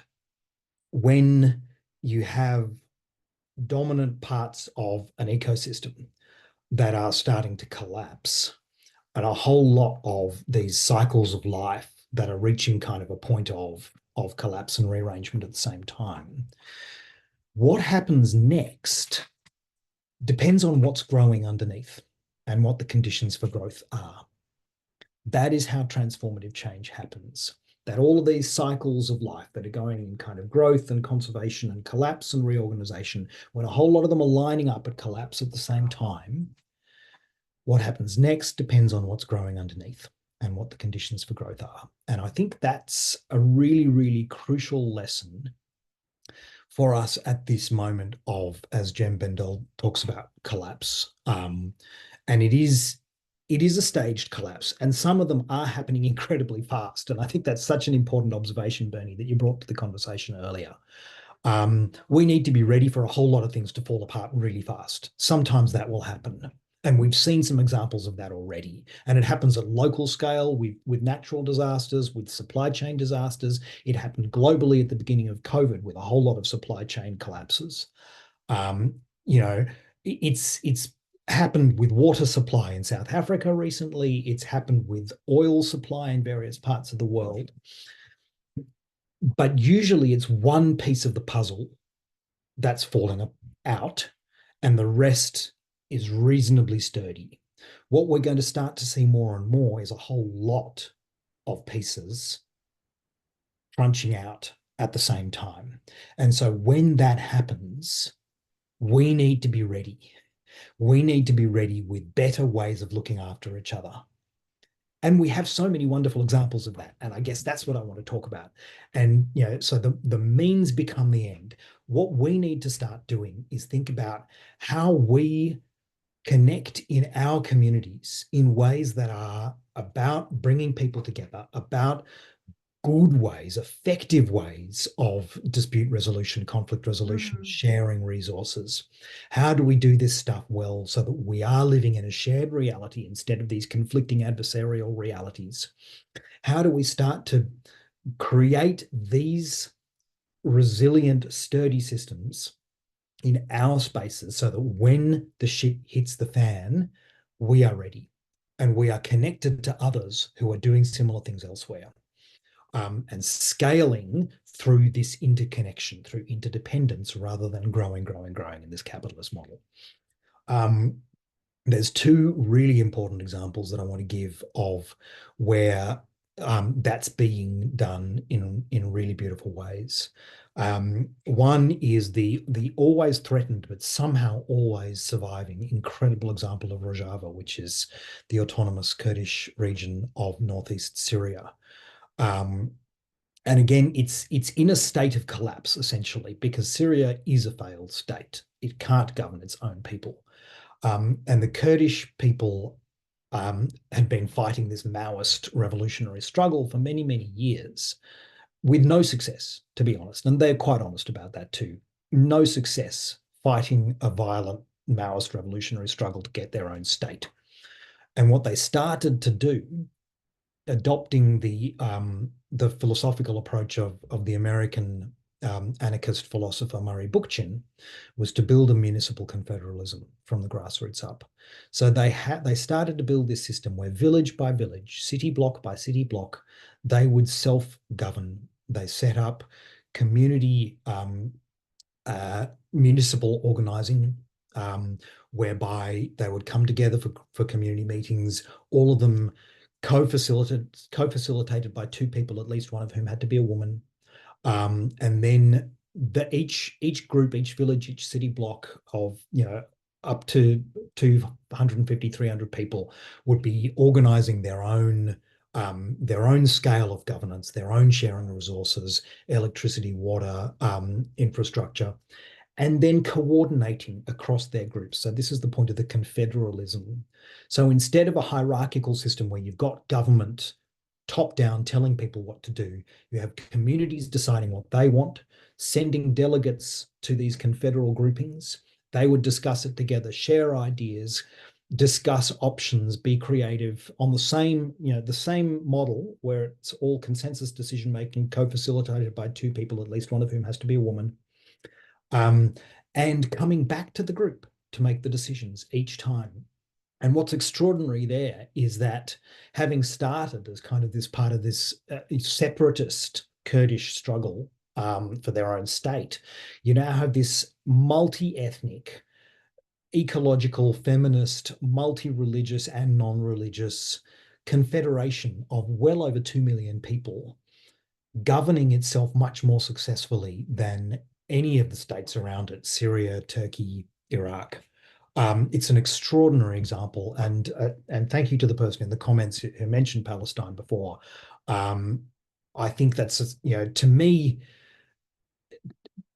when you have dominant parts of an ecosystem that are starting to collapse, and a whole lot of these cycles of life that are reaching kind of a point of collapse and rearrangement at the same time, what happens next depends on what's growing underneath and what the conditions for growth are. That is how transformative change happens. That all of these cycles of life that are going in kind of growth and conservation and collapse and reorganization, when a whole lot of them are lining up at collapse at the same time, what happens next depends on what's growing underneath and what the conditions for growth are. And I think that's a really, really crucial lesson for us at this moment of, as Jem Bendel talks about, collapse. And it is a staged collapse, and some of them are happening incredibly fast. And I think that's such an important observation, Bernie, that you brought to the conversation earlier. We need to be ready for a whole lot of things to fall apart really fast. Sometimes that will happen. And we've seen some examples of that already. And it happens at local scale with natural disasters, with supply chain disasters. It happened globally at the beginning of COVID with a whole lot of supply chain collapses. It's happened with water supply in South Africa recently. It's happened with oil supply in various parts of the world. But usually it's one piece of the puzzle that's falling out, and the rest is reasonably sturdy. What we're going to start to see more and more is a whole lot of pieces crunching out at the same time. And so when that happens, we need to be ready. We need to be ready with better ways of looking after each other. And we have so many wonderful examples of that. And I guess that's what I want to talk about. And, so the means become the end. What we need to start doing is think about how we connect in our communities in ways that are about bringing people together, about good ways, effective ways of dispute resolution, conflict resolution, sharing resources. How do we do this stuff well so that we are living in a shared reality instead of these conflicting adversarial realities? How do we start to create these resilient, sturdy systems in our spaces so that when the shit hits the fan, we are ready and we are connected to others who are doing similar things elsewhere? And scaling through this interconnection, through interdependence, rather than growing in this capitalist model. there's two really important examples that I want to give of where that's being done in really beautiful ways. One is the always threatened but somehow always surviving incredible example of Rojava, which is the autonomous Kurdish region of northeast Syria. And again, it's in a state of collapse essentially because Syria is a failed state. It can't govern its own people. And the Kurdish people had been fighting this Maoist revolutionary struggle for many, many years with no success, to be honest. And they're quite honest about that too. No success fighting a violent Maoist revolutionary struggle to get their own state. And what they started to do, adopting the philosophical approach of the American anarchist philosopher Murray Bookchin, was to build a municipal confederalism from the grassroots up. So they started to build this system where village by village, city block by city block, they would self-govern. They set up community municipal organizing, whereby they would come together for community meetings, all of them co-facilitated by two people, at least one of whom had to be a woman. And then each group, each village, each city block of, up to 250, 300 people would be organizing their own scale of governance, their own sharing of resources, electricity, water, infrastructure, and then coordinating across their groups. So this is the point of the confederalism. So instead of a hierarchical system where you've got government top down telling people what to do, you have communities deciding what they want, sending delegates to these confederal groupings. They would discuss it together, share ideas, discuss options, be creative on the same model where it's all consensus decision making, co-facilitated by two people, at least one of whom has to be a woman, and coming back to the group to make the decisions each time. And what's extraordinary there is that having started as kind of this part of this separatist Kurdish struggle for their own state, you now have this multi-ethnic, ecological, feminist, multi-religious and non-religious confederation of well over 2 million people governing itself much more successfully than any of the states around it, Syria, Turkey, Iraq. It's an extraordinary example, and thank you to the person in the comments who mentioned Palestine before. I think that's, to me,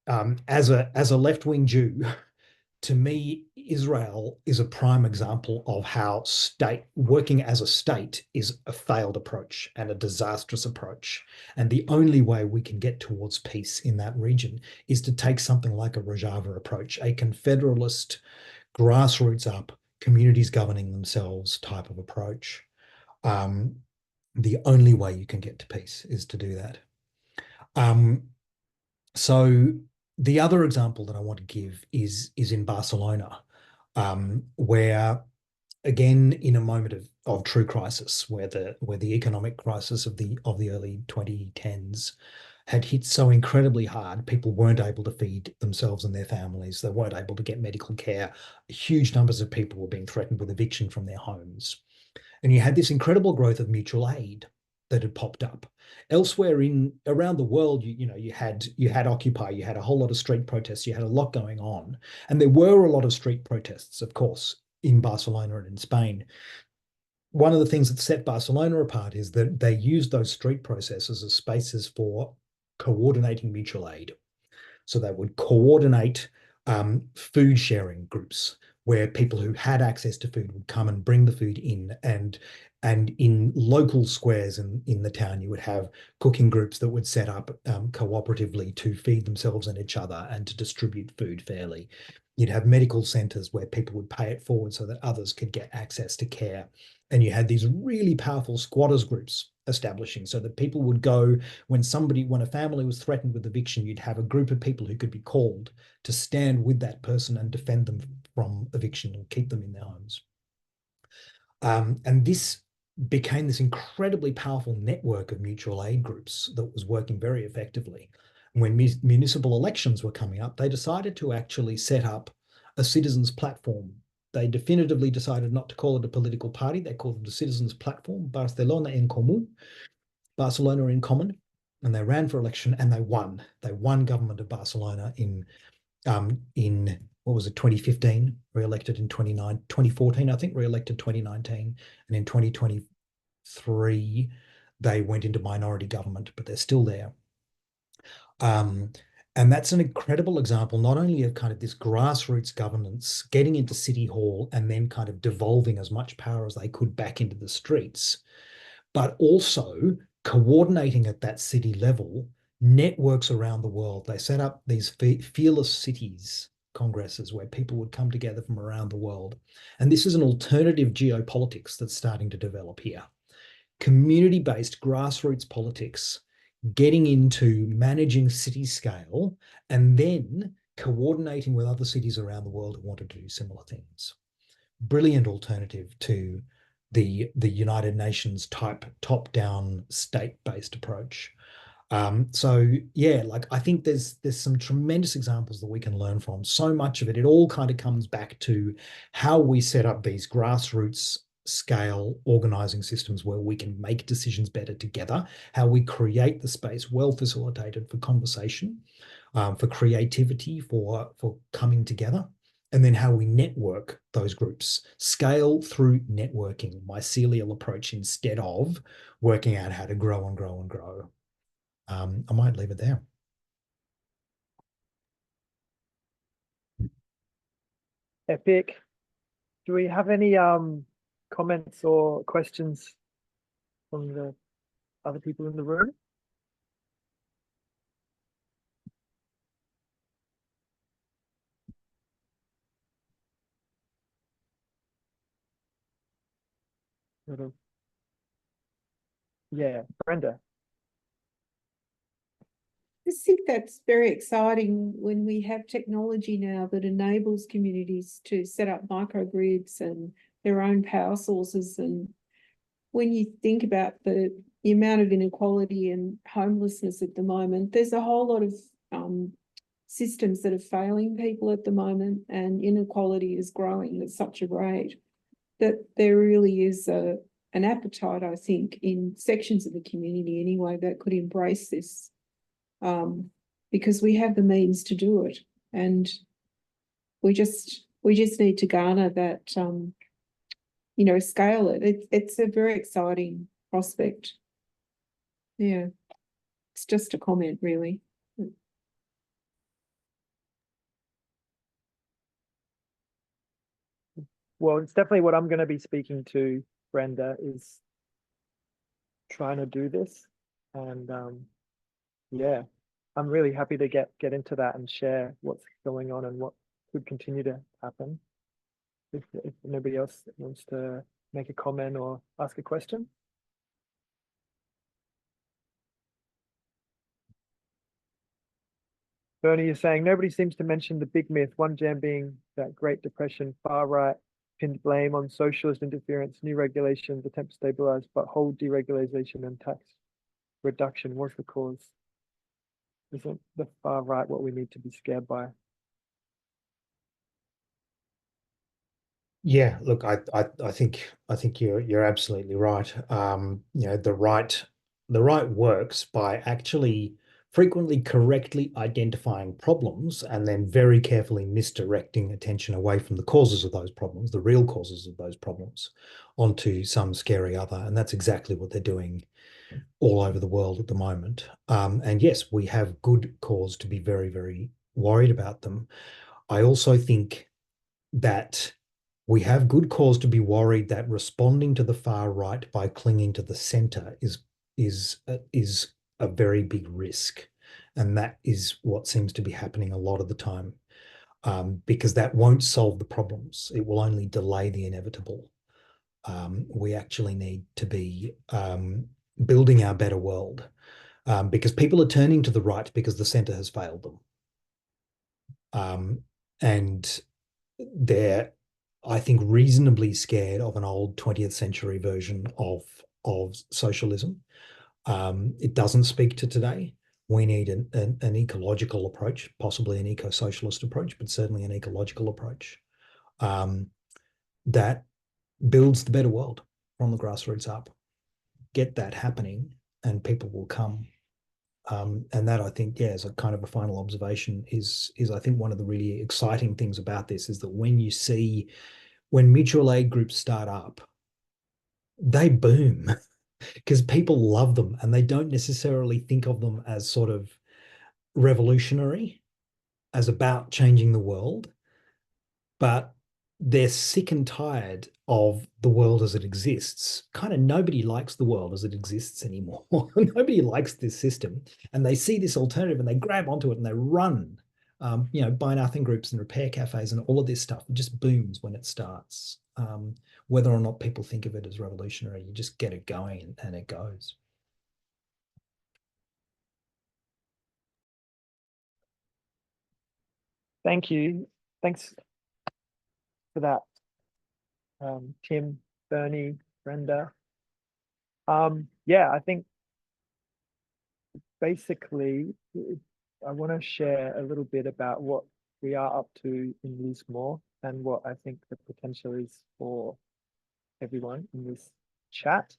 as a left-wing Jew, to me, Israel is a prime example of how working as a state is a failed approach and a disastrous approach. And the only way we can get towards peace in that region is to take something like a Rojava approach, a confederalist, grassroots up, communities governing themselves type of approach. The only way you can get to peace is to do that. So the other example that I want to give is in Barcelona, where, again, in a moment of true crisis, where the economic crisis of the early 2010s had hit so incredibly hard, people weren't able to feed themselves and their families. They weren't able to get medical care. Huge numbers of people were being threatened with eviction from their homes. And you had this incredible growth of mutual aid that had popped up. Elsewhere around the world, you had Occupy, you had a whole lot of street protests, you had a lot going on. And there were a lot of street protests, of course, in Barcelona and in Spain. One of the things that set Barcelona apart is that they used those street processes as spaces for coordinating mutual aid. So they would coordinate food sharing groups where people who had access to food would come and bring the food in, and in local squares in the town, you would have cooking groups that would set up cooperatively to feed themselves and each other and to distribute food fairly. You'd have medical centres where people would pay it forward so that others could get access to care. And you had these really powerful squatters groups establishing, so that people would go when a family was threatened with eviction, you'd have a group of people who could be called to stand with that person and defend them from eviction and keep them in their homes. And this became this incredibly powerful network of mutual aid groups that was working very effectively. When municipal elections were coming up, they decided to actually set up a citizens' platform they definitively decided not to call it a political party. They called it the Citizens Platform, Barcelona en Comú, Barcelona in Common, and they ran for election and they won. They won government of Barcelona in what was it, 2015, re-elected in 2014, I think, re-elected 2019, and in 2023 they went into minority government, but they're still there. And that's an incredible example, not only of kind of this grassroots governance getting into City Hall and then kind of devolving as much power as they could back into the streets, but also coordinating at that city level networks around the world. They set up these fearless cities congresses where people would come together from around the world. And this is an alternative geopolitics that's starting to develop here. Community-based grassroots politics, getting into managing city scale and then coordinating with other cities around the world who want to do similar things. Brilliant alternative to the United Nations type top-down state-based approach. So yeah, like I think there's some tremendous examples that we can learn from. So much of it all kind of comes back to how we set up these grassroots scale organizing systems where we can make decisions better together, how we create the space well facilitated for conversation, for creativity, for coming together, and then how we network those groups, scale through networking, mycelial approach instead of working out how to grow and grow and grow. I might leave it there. Epic. Do we have any comments or questions from the other people in the room? Yeah, Brenda. I think that's very exciting when we have technology now that enables communities to set up microgrids and their own power sources. And when you think about the amount of inequality and homelessness at the moment, there's a whole lot of systems that are failing people at the moment, and inequality is growing at such a rate that there really is an appetite, I think, in sections of the community anyway, that could embrace this. Because we have the means to do it, and we just need to garner that, scale it. It's a very exciting prospect. Yeah, it's just a comment, really. Well, it's definitely what I'm going to be speaking to, Brenda, is trying to do this, and yeah, I'm really happy to get into that and share what's going on and what could continue to happen. If nobody else wants to make a comment or ask a question. Bernie is saying nobody seems to mention the big myth, one jam being that Great Depression, far right pinned blame on socialist interference, new regulations, attempt to stabilize, but whole deregulation and tax reduction was the cause. Isn't the far right what we need to be scared by? Yeah, look, I think you're absolutely right. The right works by actually frequently correctly identifying problems and then very carefully misdirecting attention away from the causes of those problems, the real causes of those problems, onto some scary other. And that's exactly what they're doing all over the world at the moment. And yes, we have good cause to be very, very worried about them. I also think that we have good cause to be worried that responding to the far right by clinging to the center is a very big risk. And that is what seems to be happening a lot of the time, because that won't solve the problems. It will only delay the inevitable. We actually need to be building our better world, because people are turning to the right because the center has failed them. And they're, I think, reasonably scared of an old 20th century version of socialism. It doesn't speak to today. We need an ecological approach, possibly an eco-socialist approach, but certainly an ecological approach. that builds the better world from the grassroots up. Get that happening and people will come. And that, I think, yeah, as a kind of a final observation, is I think one of the really exciting things about this is that when mutual aid groups start up, they boom because people love them and they don't necessarily think of them as sort of revolutionary, as about changing the world, but they're sick and tired of the world as it exists. Kind of nobody likes the world as it exists anymore. Nobody likes this system, and they see this alternative and they grab onto it and they run. Buy nothing groups and repair cafes and all of this stuff. It just booms when it starts. Whether or not people think of it as revolutionary, you just get it going and it goes. Thank you. Thanks for that, Tim, Bernie, Brenda. Yeah, I think basically I want to share a little bit about what we are up to in Lismore and what I think the potential is for everyone in this chat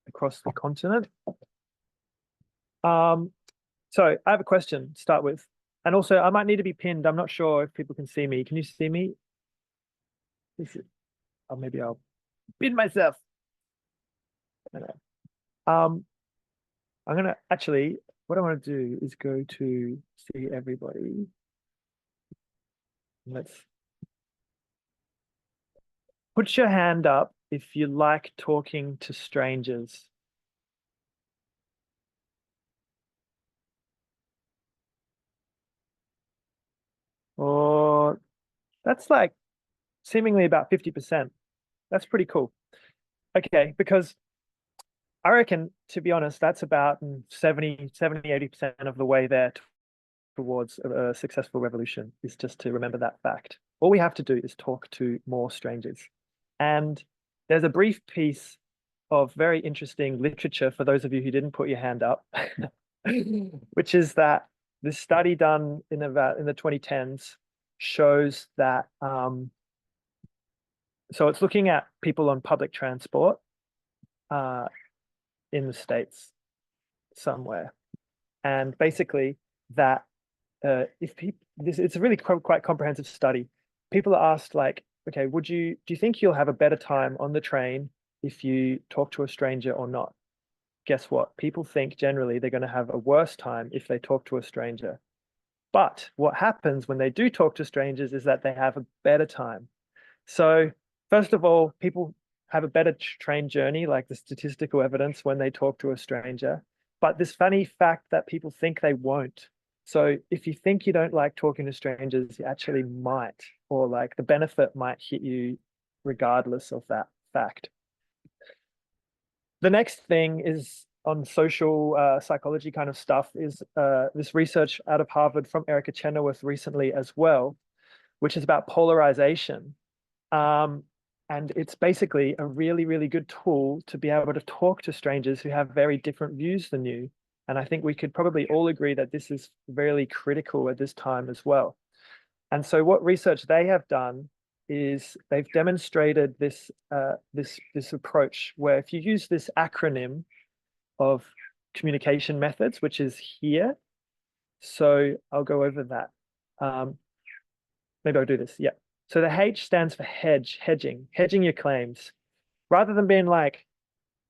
across the continent. So I have a question to start with. And also I might need to be pinned. I'm not sure if people can see me. Can you see me? Or maybe I'll pin myself. I'm gonna actually, what I want to do is go to see everybody. Let's put your hand up if you like talking to strangers. Or that's like seemingly about 50%. That's pretty cool. Okay, because I reckon, to be honest, that's about 70, 80% of the way there towards a successful revolution, is just to remember that fact. All we have to do is talk to more strangers. And there's a brief piece of very interesting literature for those of you who didn't put your hand up, which is that this study done in the 2010s shows that, so it's looking at people on public transport in the States somewhere. And basically that if people, it's a really quite comprehensive study. People are asked like, okay, do you think you'll have a better time on the train if you talk to a stranger or not? Guess what? People think generally they're going to have a worse time if they talk to a stranger. But what happens when they do talk to strangers is that they have a better time. So first of all, people have a better train journey, like the statistical evidence, when they talk to a stranger. But this funny fact that people think they won't. So if you think you don't like talking to strangers, you actually might, or like the benefit might hit you regardless of that fact. The next thing is on social psychology kind of stuff is this research out of Harvard from Erica Chenoweth recently as well, which is about polarization. And it's basically a really, really good tool to be able to talk to strangers who have very different views than you. And I think we could probably all agree that this is really critical at this time as well. And so what research they have done is they've demonstrated this, this approach where if you use this acronym of communication methods, which is here. So I'll go over that. Maybe I'll do this. Yeah. So the H stands for hedging your claims. Rather than being like,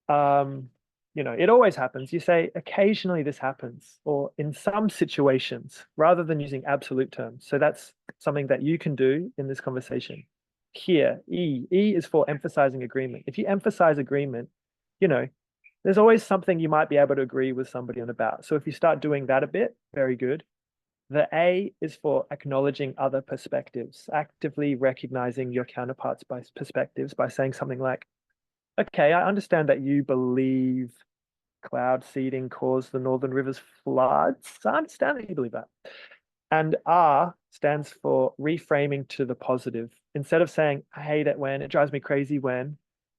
it always happens. You say, occasionally this happens, or in some situations, rather than using absolute terms. So that's something that you can do in this conversation. Here, E is for emphasizing agreement. If you emphasize agreement, there's always something you might be able to agree with somebody on about. So if you start doing that a bit, very good. The A is for acknowledging other perspectives, actively recognizing your counterparts' perspectives by saying something like, okay, I understand that you believe cloud seeding caused the Northern Rivers floods. I understand that you believe that. And R stands for reframing to the positive. Instead of saying, I hate it when, it drives me crazy when,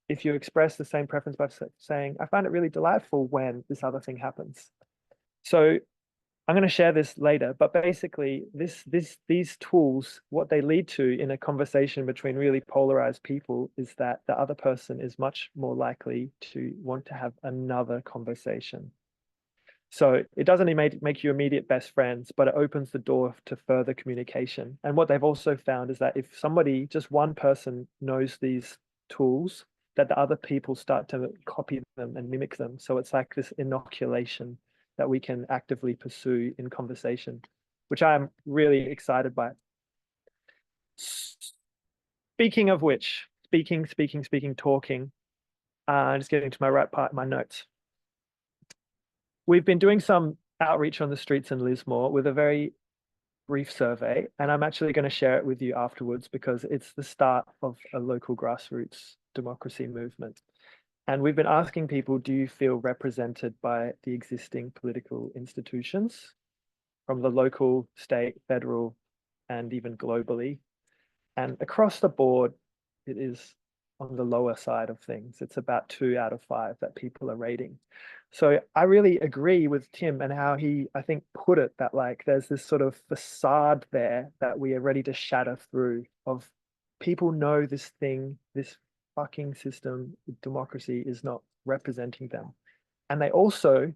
if you express the same preference by saying, I find it really delightful when this other thing happens. So I'm going to share this later, but basically these tools, what they lead to in a conversation between really polarized people is that the other person is much more likely to want to have another conversation. So it doesn't make you immediate best friends, but it opens the door to further communication. And what they've also found is that if somebody, just one person knows these tools, that the other people start to copy them and mimic them. So it's like this inoculation that we can actively pursue in conversation, which I'm really excited by. Speaking of which, speaking, talking, just getting to my right part, my notes. We've been doing some outreach on the streets in Lismore with a very brief survey, and I'm actually going to share it with you afterwards because it's the start of a local grassroots democracy movement. And we've been asking people, do you feel represented by the existing political institutions from the local, state, federal, and even globally? And across the board, it is on the lower side of things. It's about 2 out of 5 that people are rating. So I really agree with Tim and how he, I think, put it that like there's this sort of facade there that we are ready to shatter through of people know this thing, this fucking system, democracy is not representing them. And they also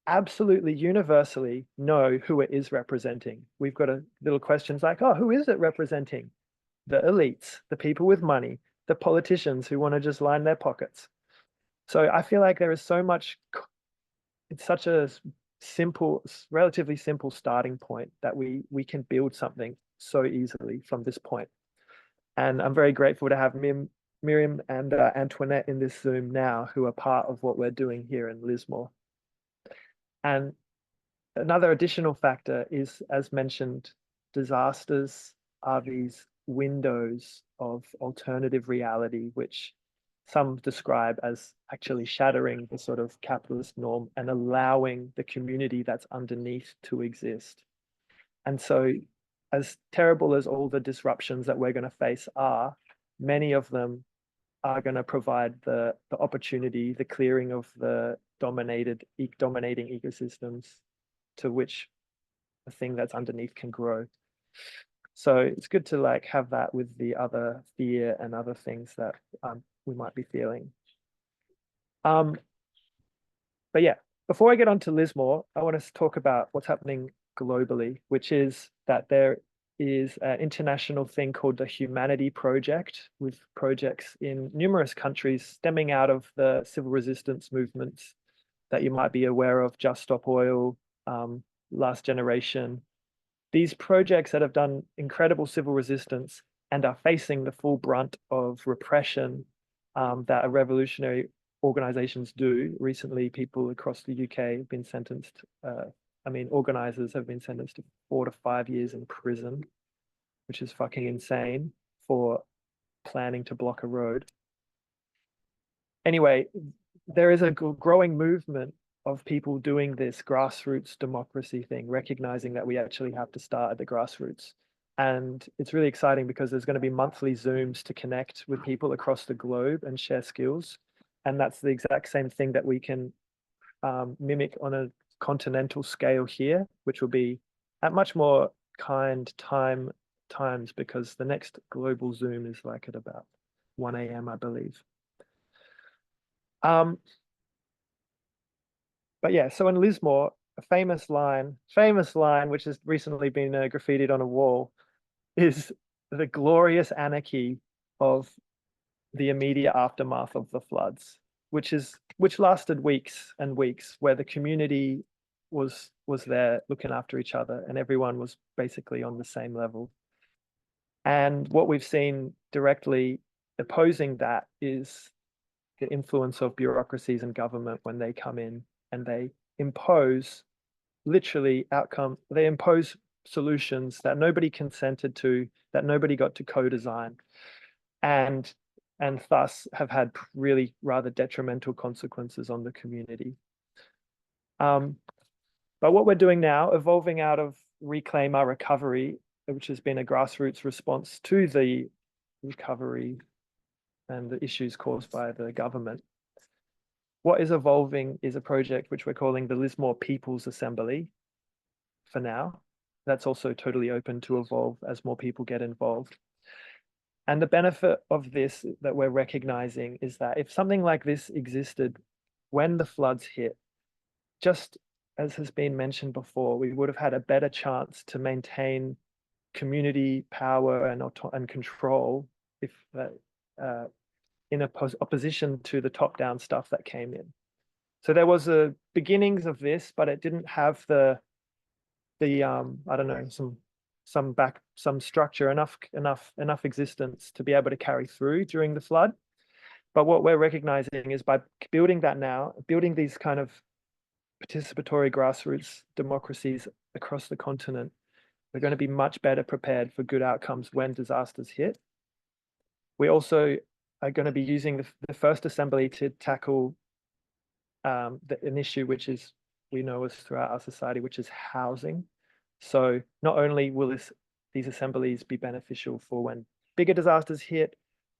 absolutely universally know who it is representing. We've got a little questions like, oh, who is it representing? The elites, the people with money, the politicians who want to just line their pockets. So I feel like there is so much, it's such a simple, relatively simple starting point that we can build something so easily from this point. And I'm very grateful to have Miriam and Antoinette in this Zoom now, who are part of what we're doing here in Lismore. And another additional factor is, as mentioned, disasters are these windows of alternative reality, which some describe as actually shattering the sort of capitalist norm and allowing the community that's underneath to exist. And so, as terrible as all the disruptions that we're going to face are, many of them are going to provide the opportunity, the clearing of the dominating ecosystems to which the thing that's underneath can grow. So it's good to like have that with the other fear and other things that we might be feeling. But yeah, before I get on to Lismore, I want to talk about what's happening globally, which is that there is an international thing called the Humanity Project, with projects in numerous countries stemming out of the civil resistance movements that you might be aware of, Just Stop Oil, Last Generation. These projects that have done incredible civil resistance and are facing the full brunt of repression that revolutionary organizations do. Recently, people across the UK have been sentenced, organisers have been sentenced to 4 to 5 years in prison, which is fucking insane for planning to block a road. Anyway, there is a growing movement of people doing this grassroots democracy thing, recognizing that we actually have to start at the grassroots. And it's really exciting because there's going to be monthly Zooms to connect with people across the globe and share skills. And that's the exact same thing that we can mimic on a continental scale here, which will be at much more kind times, because the next global Zoom is like at about 1 a.m., I believe. But yeah, so in Lismore, a famous line, which has recently been graffitied on a wall, is the glorious anarchy of the immediate aftermath of the floods, which lasted weeks and weeks, where the community was there looking after each other and everyone was basically on the same level. And what we've seen directly opposing that is the influence of bureaucracies and government when they come in and they impose they impose solutions that nobody consented to, that nobody got to co-design, and thus have had really rather detrimental consequences on the community. But what we're doing now, evolving out of Reclaim Our Recovery, which has been a grassroots response to the recovery and the issues caused by the government, what is evolving is a project which we're calling the Lismore People's Assembly. for now. That's also totally open to evolve as more people get involved. And the benefit of this that we're recognizing is that if something like this existed when the floods hit, just as has been mentioned before, we would have had a better chance to maintain community power and control if in opposition to the top-down stuff that came in. So there was a beginnings of this, but it didn't have the I don't know, some structure, enough existence to be able to carry through during the flood. But what we're recognizing is by building that now, building these kind of participatory grassroots democracies across the continent, we're going to be much better prepared for good outcomes when disasters hit. We also are going to be using the first assembly to tackle an issue which is, we know is throughout our society, which is housing. So not only will these assemblies be beneficial for when bigger disasters hit,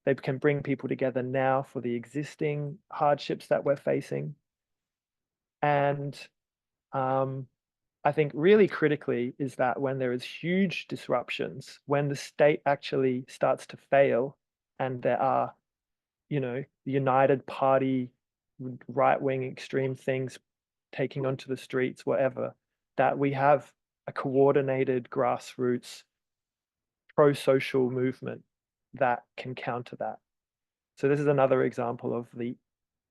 they can bring people together now for the existing hardships that we're facing. And I think really critically is that when there is huge disruptions, when the state actually starts to fail and there are, you know, united party, right-wing extreme things taking onto the streets, whatever, that we have a coordinated grassroots pro-social movement that can counter that. So this is another example of the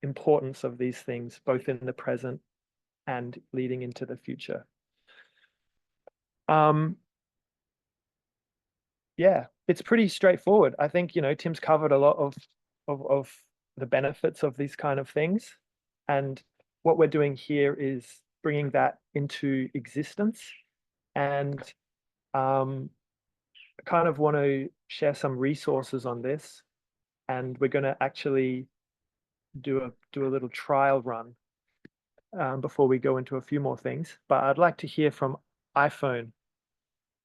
importance of these things, both in the present and leading into the future. Yeah, it's pretty straightforward. I think, you know, Tim's covered a lot of the benefits of these kind of things. And what we're doing here is bringing that into existence. And I kind of want to share some resources on this. And we're going to actually do a little trial run before we go into a few more things. But I'd like to hear from iPhone,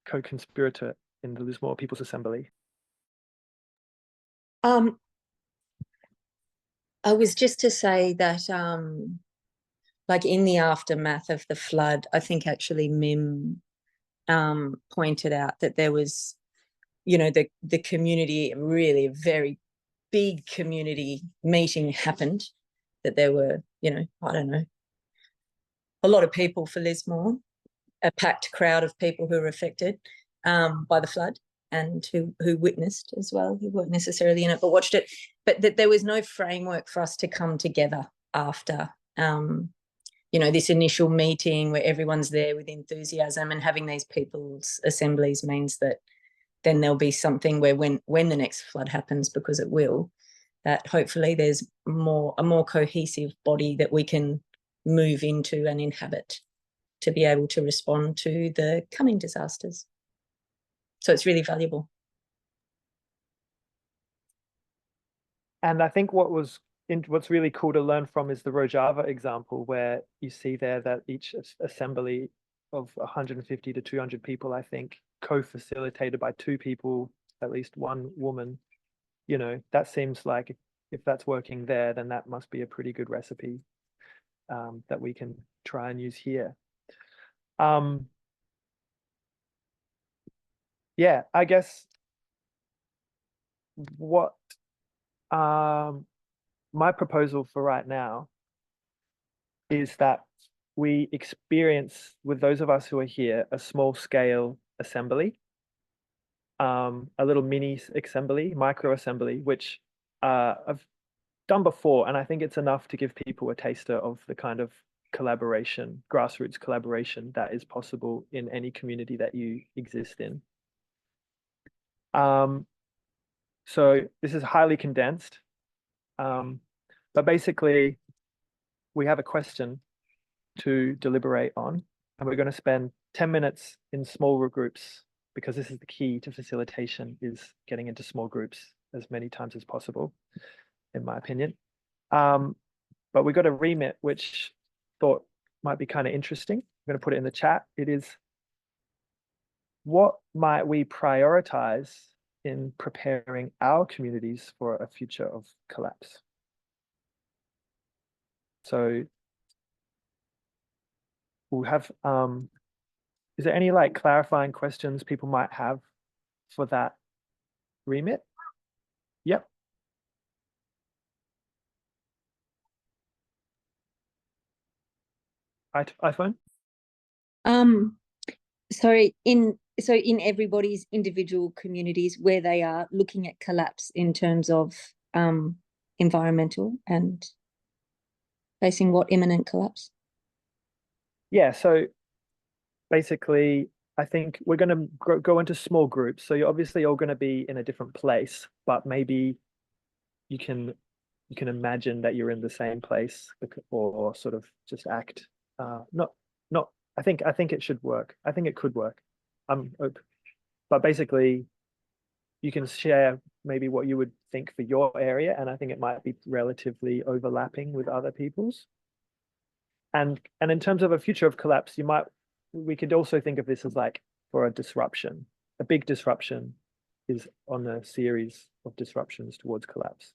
co-conspirator in the Lismore People's Assembly. I was just to say that, like in the aftermath of the flood, I think actually Mim pointed out that there was, you know, the community, really a very big community meeting happened, that there were, you know, I don't know, a lot of people for Lismore, a packed crowd of people who were affected by the flood and who witnessed as well, who weren't necessarily in it but watched it, but that there was no framework for us to come together after, you know, this initial meeting where everyone's there with enthusiasm, and having these people's assemblies means that then there'll be something where when the next flood happens, because it will, that hopefully there's a more cohesive body that we can move into and inhabit to be able to respond to the coming disasters. So it's really valuable. And I think what's really cool to learn from is the Rojava example, where you see there that each assembly of 150 to 200 people, I think, co-facilitated by 2 people, at least 1 woman, you know, that seems like if that's working there, then that must be a pretty good recipe that we can try and use here. Yeah, I guess what my proposal for right now is that we experience, with those of us who are here, a small scale assembly, a little mini assembly, micro assembly, which I've done before, and I think it's enough to give people a taster of the kind of collaboration, grassroots collaboration that is possible in any community that you exist in. So this is highly condensed, but basically we have a question to deliberate on, and we're going to spend 10 minutes in smaller groups, because this is the key to facilitation, is getting into small groups as many times as possible, in my opinion. But we got a remit which thought might be kind of interesting. I'm going to put it in the chat. It is, what might we prioritize in preparing our communities for a future of collapse? So we'll have is there any like clarifying questions people might have for that remit? Yep. iPhone? So in everybody's individual communities where they are looking at collapse in terms of environmental and facing what imminent collapse? Yeah, so basically, I think we're going to go into small groups. So you're obviously all going to be in a different place, but maybe you can imagine that you're in the same place, or sort of just act. Not. I think it should work. I think it could work. I'm open. But basically, you can share maybe what you would think for your area, and I think it might be relatively overlapping with other people's. And in terms of a future of collapse, we could also think of this as like for a disruption. A big disruption is on a series of disruptions towards collapse.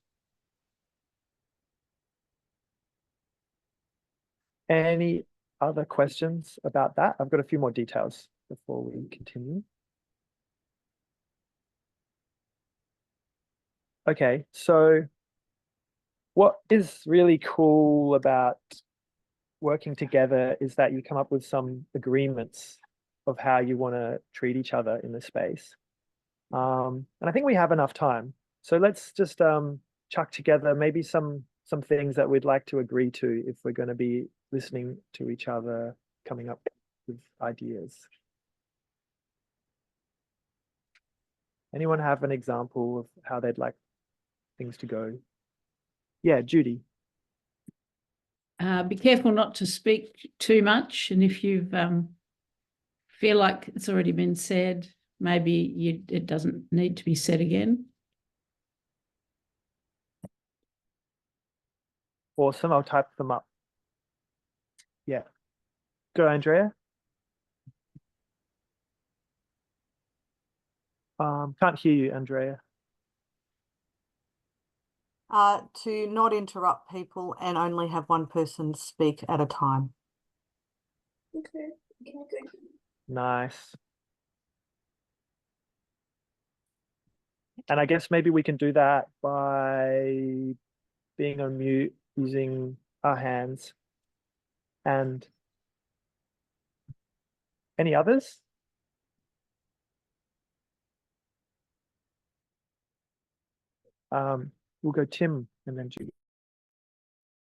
Any other questions about that? I've got a few more details before we continue. Okay, so what is really cool about working together is that you come up with some agreements of how you want to treat each other in the space. And I think we have enough time. So let's just chuck together maybe some things that we'd like to agree to if we're going to be listening to each other, coming up with ideas. Anyone have an example of how they'd like things to go? Yeah, Judy. Be careful not to speak too much, and if you feel like it's already been said, maybe it doesn't need to be said again. Awesome, I'll type them up. Yeah. Go, Andrea. Can't hear you, Andrea. To not interrupt people and only have one person speak at a time. Okay. Nice. And I guess maybe we can do that by being on mute, using our hands. And any others? We'll go Tim and then Judy.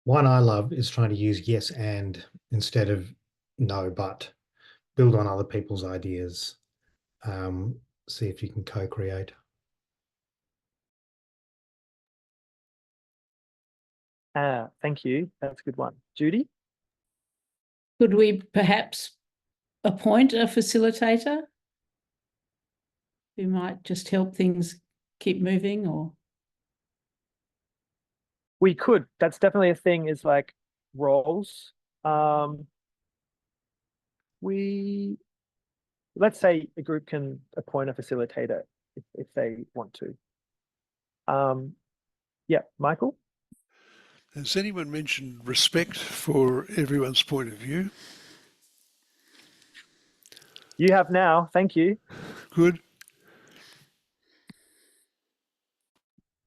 One I love is trying to use yes and instead of no but. Build on other people's ideas. See if you can co-create. Thank you. That's a good one. Judy? Could we perhaps appoint a facilitator who might just help things keep moving? Or We could. That's definitely a thing, is like roles. Let's say a group can appoint a facilitator if they want to. Yeah, Michael? Has anyone mentioned respect for everyone's point of view? You have now. Thank you. Good.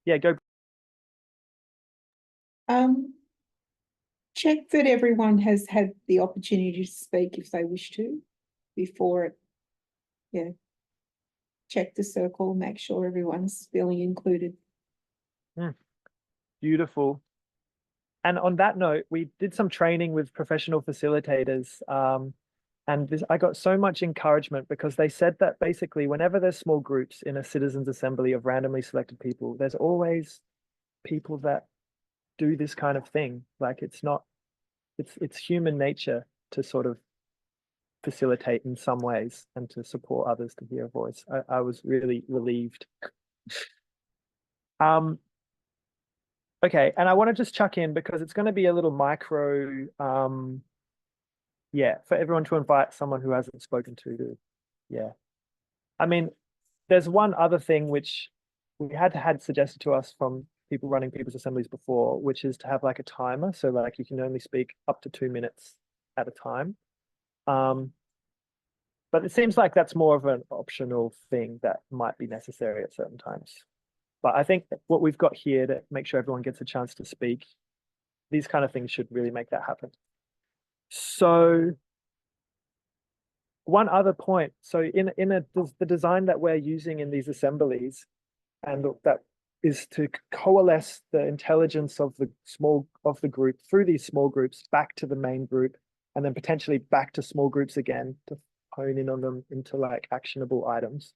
Yeah, go. Check that everyone has had the opportunity to speak if they wish to before it. Yeah. Check the circle, make sure everyone's feeling included. Beautiful. And on that note, we did some training with professional facilitators. And I got so much encouragement because they said that basically whenever there's small groups in a citizens assembly of randomly selected people, there's always people that do this kind of thing. Like it's human nature to sort of facilitate in some ways and to support others to hear a voice. I was really relieved. Okay, and I want to just chuck in because it's going to be a little micro, yeah, for everyone to invite someone who hasn't spoken to, yeah. I mean, there's one other thing which we had suggested to us from people running people's assemblies before, which is to have like a timer. So like you can only speak up to 2 minutes at a time. but it seems like that's more of an optional thing that might be necessary at certain times. But I think what we've got here to make sure everyone gets a chance to speak, these kind of things should really make that happen. So one other point, so in the design that we're using in these assemblies, and that is to coalesce the intelligence of the group through these small groups back to the main group, and then potentially back to small groups again to hone in on them into like actionable items.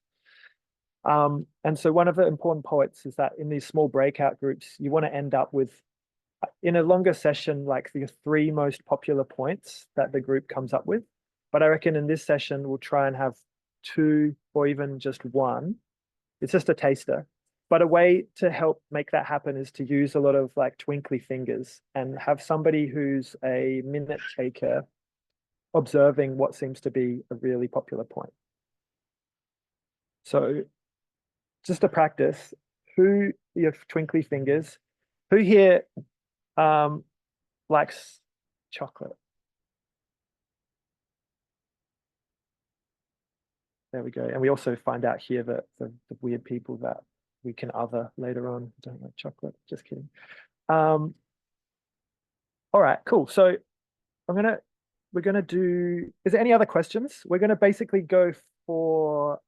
And so one of the important points is that in these small breakout groups, you want to end up with, in a longer session, like the 3 most popular points that the group comes up with. But I reckon in this session, we'll try and have 2 or even just 1. It's just a taster. But a way to help make that happen is to use a lot of like twinkly fingers and have somebody who's a minute taker observing what seems to be a really popular point. So just to practice, who, your twinkly fingers, who here likes chocolate? There we go. And we also find out here that the weird people that we can other later on don't like chocolate. Just kidding. All right, cool. So we're gonna do, is there any other questions? We're gonna basically go for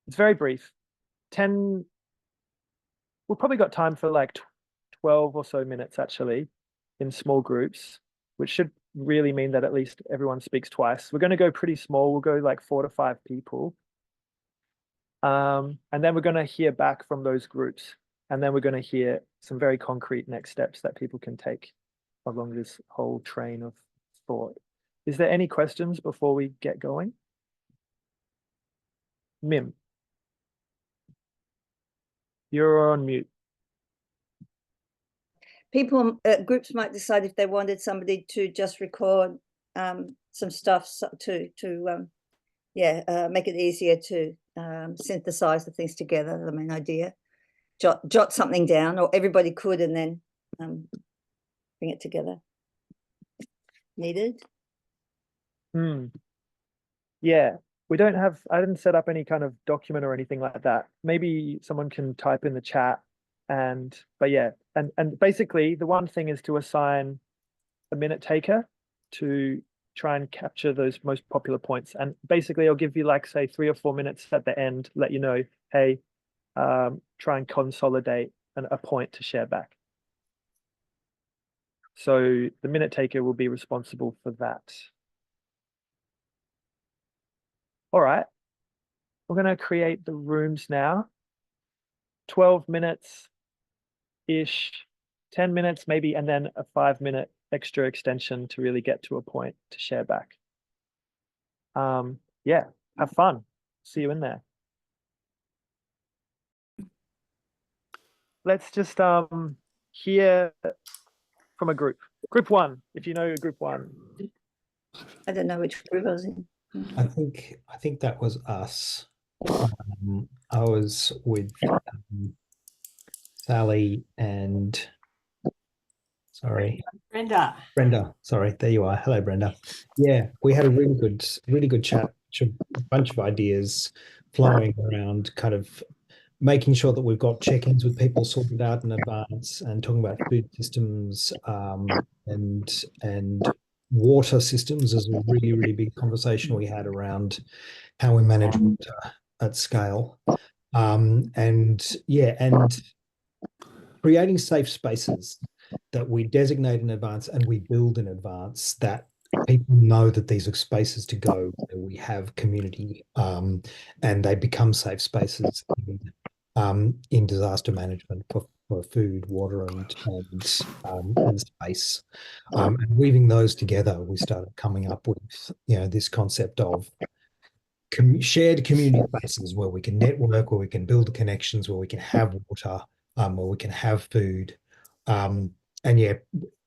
it's very brief. 10, we've probably got time for like 12 or so minutes actually in small groups, which should really mean that at least everyone speaks twice. We're going to go pretty small. We'll go like 4 to 5 people. And then we're going to hear back from those groups. And then we're going to hear some very concrete next steps that people can take along this whole train of thought. Is there any questions before we get going? Mim, you're on mute. People, groups might decide if they wanted somebody to just record some stuff to make it easier to synthesize the things together, the main idea. Jot something down, or everybody could, and then bring it together. Needed? Yeah, we don't have, I didn't set up any kind of document or anything like that. Maybe someone can type in the chat. But yeah, and basically the one thing is to assign a minute taker to try and capture those most popular points. And basically I'll give you like, say, 3 or 4 minutes at the end, let you know, hey, try and consolidate a point to share back. So the minute taker will be responsible for that. All right, we're going to create the rooms now. 12 minutes-ish, 10 minutes maybe, and then a 5-minute extra extension to really get to a point to share back. Yeah, have fun. See you in there. Let's just hear from a group. Group 1, if you know group 1. I don't know which group I was in. I think that was us. I was with Sally and Brenda. Sorry, there you are. Hello, Brenda. Yeah, we had a really good chat. A bunch of ideas flowing around, kind of making sure that we've got check-ins with people sorted out in advance, and talking about food systems and water systems is a really big conversation we had around how we manage water at scale. And creating safe spaces that we designate in advance and we build in advance, that people know that these are spaces to go where we have community, and they become safe spaces in disaster management for food, water, and space. And weaving those together, we started coming up with this concept of shared community spaces where we can network, where we can build connections, where we can have water, where we can have food. And yeah,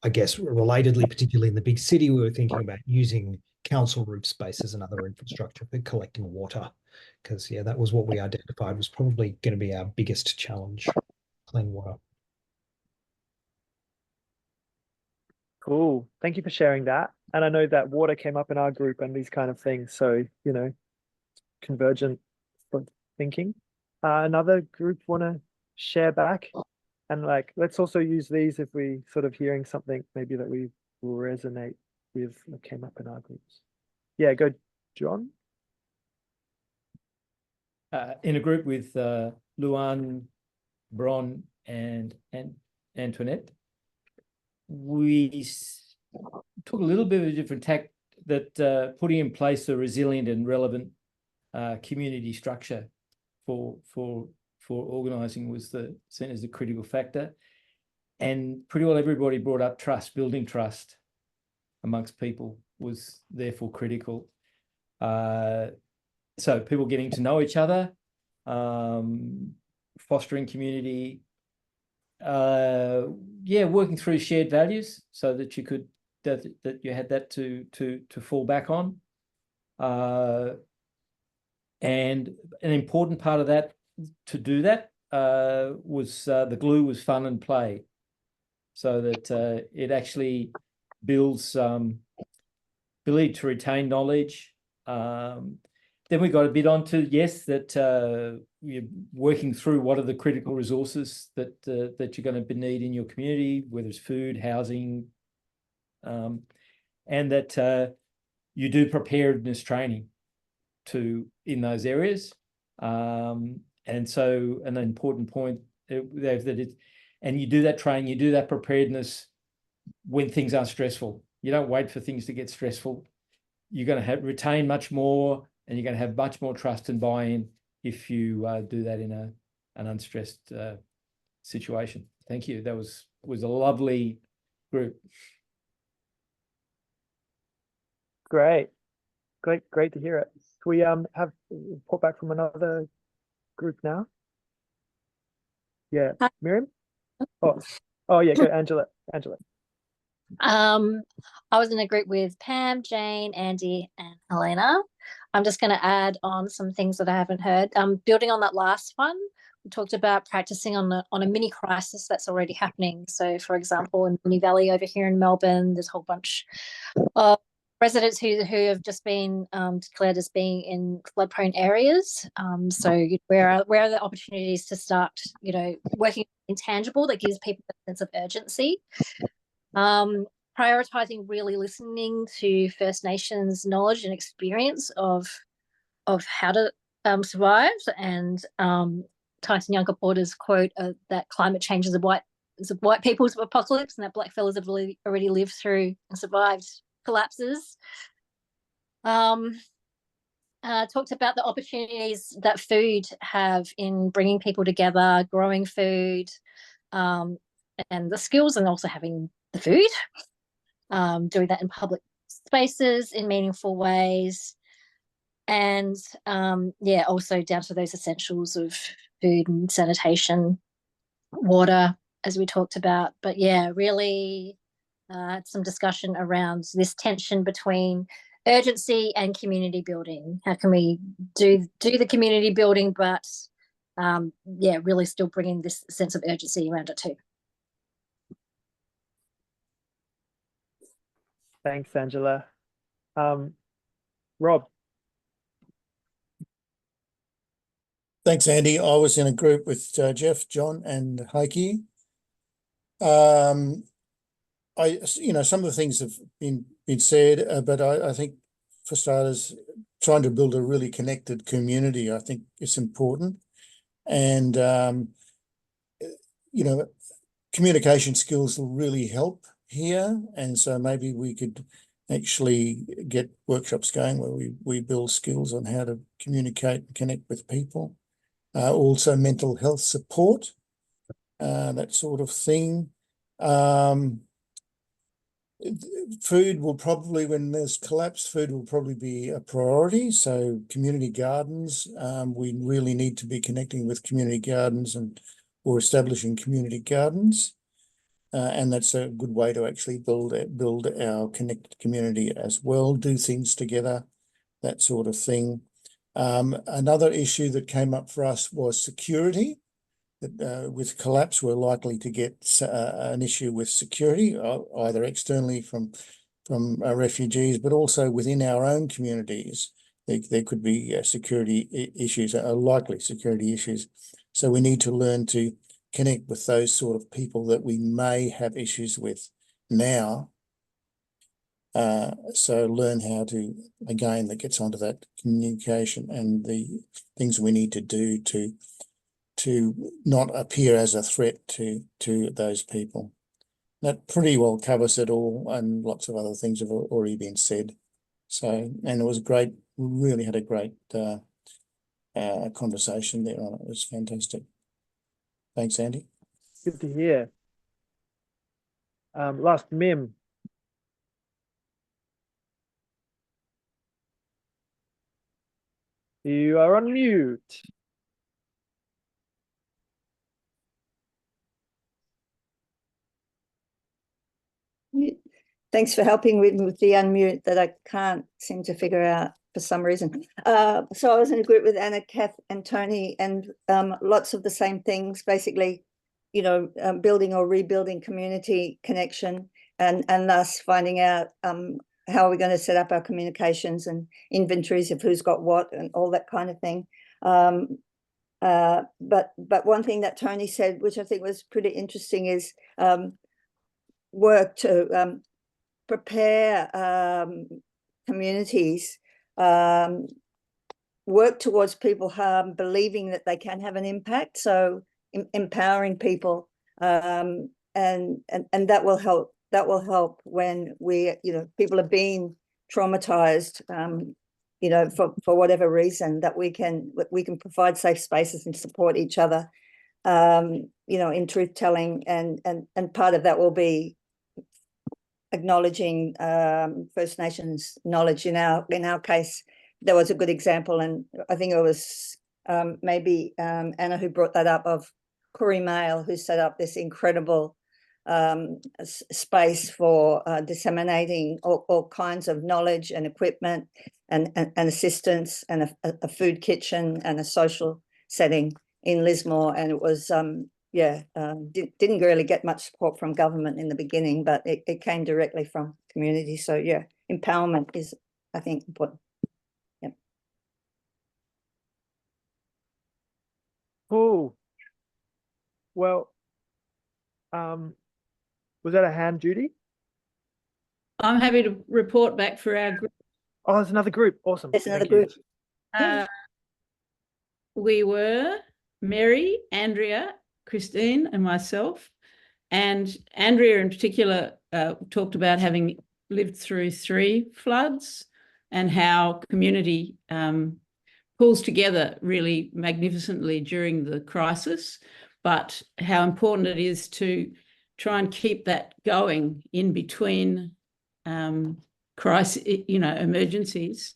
I guess relatedly, particularly in the big city, we were thinking about using council roof spaces and other infrastructure for collecting water, because yeah, that was what we identified was probably going to be our biggest challenge: clean water. Cool. Thank you for sharing that. And I know that water came up in our group and these kind of things. So, you know, convergent thinking. Another group want to share back? And like, let's also use these if we sort of hearing something maybe that we resonate with that came up in our groups. Yeah, go, John. In a group with Luan, Bron, and Antoinette, we took a little bit of a different tack, that putting in place a resilient and relevant community structure for organising was seen as a critical factor. And pretty well everybody brought up trust, building trust amongst people was therefore critical. So people getting to know each other, fostering community, working through shared values so that you could that you had that to fall back on. And an important part of that, to do that, was the glue was fun and play, so that it actually builds ability to retain knowledge. Then we got a bit onto, yes, that you're working through what are the critical resources that you're going to need in your community, whether it's food, housing, and that you do preparedness training in those areas. And so an important point and you do that training, you do that preparedness when things are stressful. You don't wait for things to get stressful. You're going to retain much more, and you're going to have much more trust and buy-in if you do that in an unstressed situation. Thank you. That was a lovely group. Great to hear it. Can we have report back from another group now? Yeah, Miriam. Oh yeah, go Angela. I was in a group with Pam, Jane, Andy, and Helena. I'm just going to add on some things that I haven't heard. Building on that last one, we talked about practicing on a mini crisis that's already happening. So, for example, in Moonee Valley over here in Melbourne, there's a whole bunch of residents who have just been declared as being in flood-prone areas. So, where are the opportunities to start, working intangible that gives people a sense of urgency? Prioritizing really listening to First Nations knowledge and experience of how to survive, and Tyson Younger Porter's quote that climate change is a white people's apocalypse, and that black fellas have already lived through and survived collapses. Talked about the opportunities that food have in bringing people together, growing food, and the skills, and also having the food, doing that in public spaces in meaningful ways, and also down to those essentials of food and sanitation, water, as we talked about. But yeah, really some discussion around this tension between urgency and community building. How can we do the community building, but really still bringing this sense of urgency around it too. Thanks, Angela. Rob. Thanks, Andy. I was in a group with Jeff, John, and Heike. Some of the things have been said, but I think, for starters, trying to build a really connected community, I think, is important. And communication skills will really help here, and so maybe we could actually get workshops going where we build skills on how to communicate and connect with people. Also mental health support, that sort of thing. Food will probably, when there's collapse, food will probably be a priority. So community gardens, we really need to be connecting with community gardens or establishing community gardens. And that's a good way to actually build our connected community as well, do things together, that sort of thing. Another issue that came up for us was security. that with collapse, we're likely to get an issue with security, either externally from refugees, but also within our own communities. There could be security issues, likely security issues. So we need to learn to connect with those sort of people that we may have issues with now. So learn how to, again, that gets onto that communication and the things we need to do to not appear as a threat to those people. That pretty well covers it all, and lots of other things have already been said. So, and it was great. We really had a great conversation there on it. It was fantastic. Thanks, Andy. Good to hear. Last Mim. You are on mute. Thanks for helping with the unmute that I can't seem to figure out for some reason. So I was in a group with Anna, Kath and Tony, and lots of the same things, basically, you know, building or rebuilding community connection, and thus finding out how are we going to set up our communications and inventories of who's got what and all that kind of thing. But one thing that Tony said, which I think was pretty interesting, is work to prepare communities, work towards people believing that they can have an impact. So empowering people, and that will help. That will help when people are being traumatized, for whatever reason, that we can provide safe spaces and support each other, in truth telling, and part of that will be acknowledging First Nations knowledge. In our case, there was a good example, and I think it was maybe Anna who brought that up, of Corey Mail, who set up this incredible space for disseminating all kinds of knowledge and equipment and assistance, and a food kitchen and a social setting in Lismore. And it was didn't really get much support from government in the beginning, but it came directly from community. So yeah, empowerment is, I think, important. Yep. Cool. Well, was that a hand, Judy? I'm happy to report back for our group. Oh, there's another group. Awesome. There's another group. We were Mary, Andrea, Christine and myself. And Andrea in particular talked about having lived through 3 floods and how community pulls together really magnificently during the crisis, but how important it is to try and keep that going in between crisis, emergencies.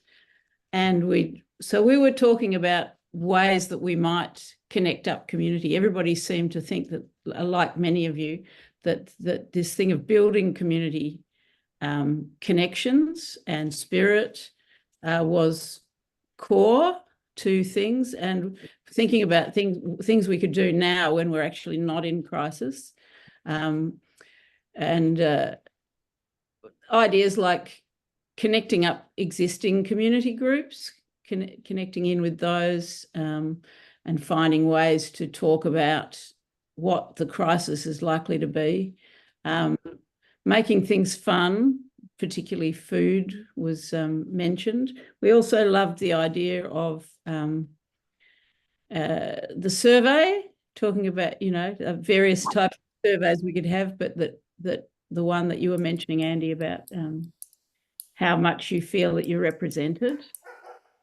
And we were talking about ways that we might connect up community. Everybody seemed to think that, like many of you, that this thing of building community connections and spirit was core to things, and thinking about things we could do now when we're actually not in crisis, and ideas like connecting up existing community groups, connecting in with those, and finding ways to talk about what the crisis is likely to be, making things fun, particularly food was mentioned. We also loved the idea of the survey, talking about, various types of surveys we could have, but that the one that you were mentioning, Andy, about how much you feel that you're represented,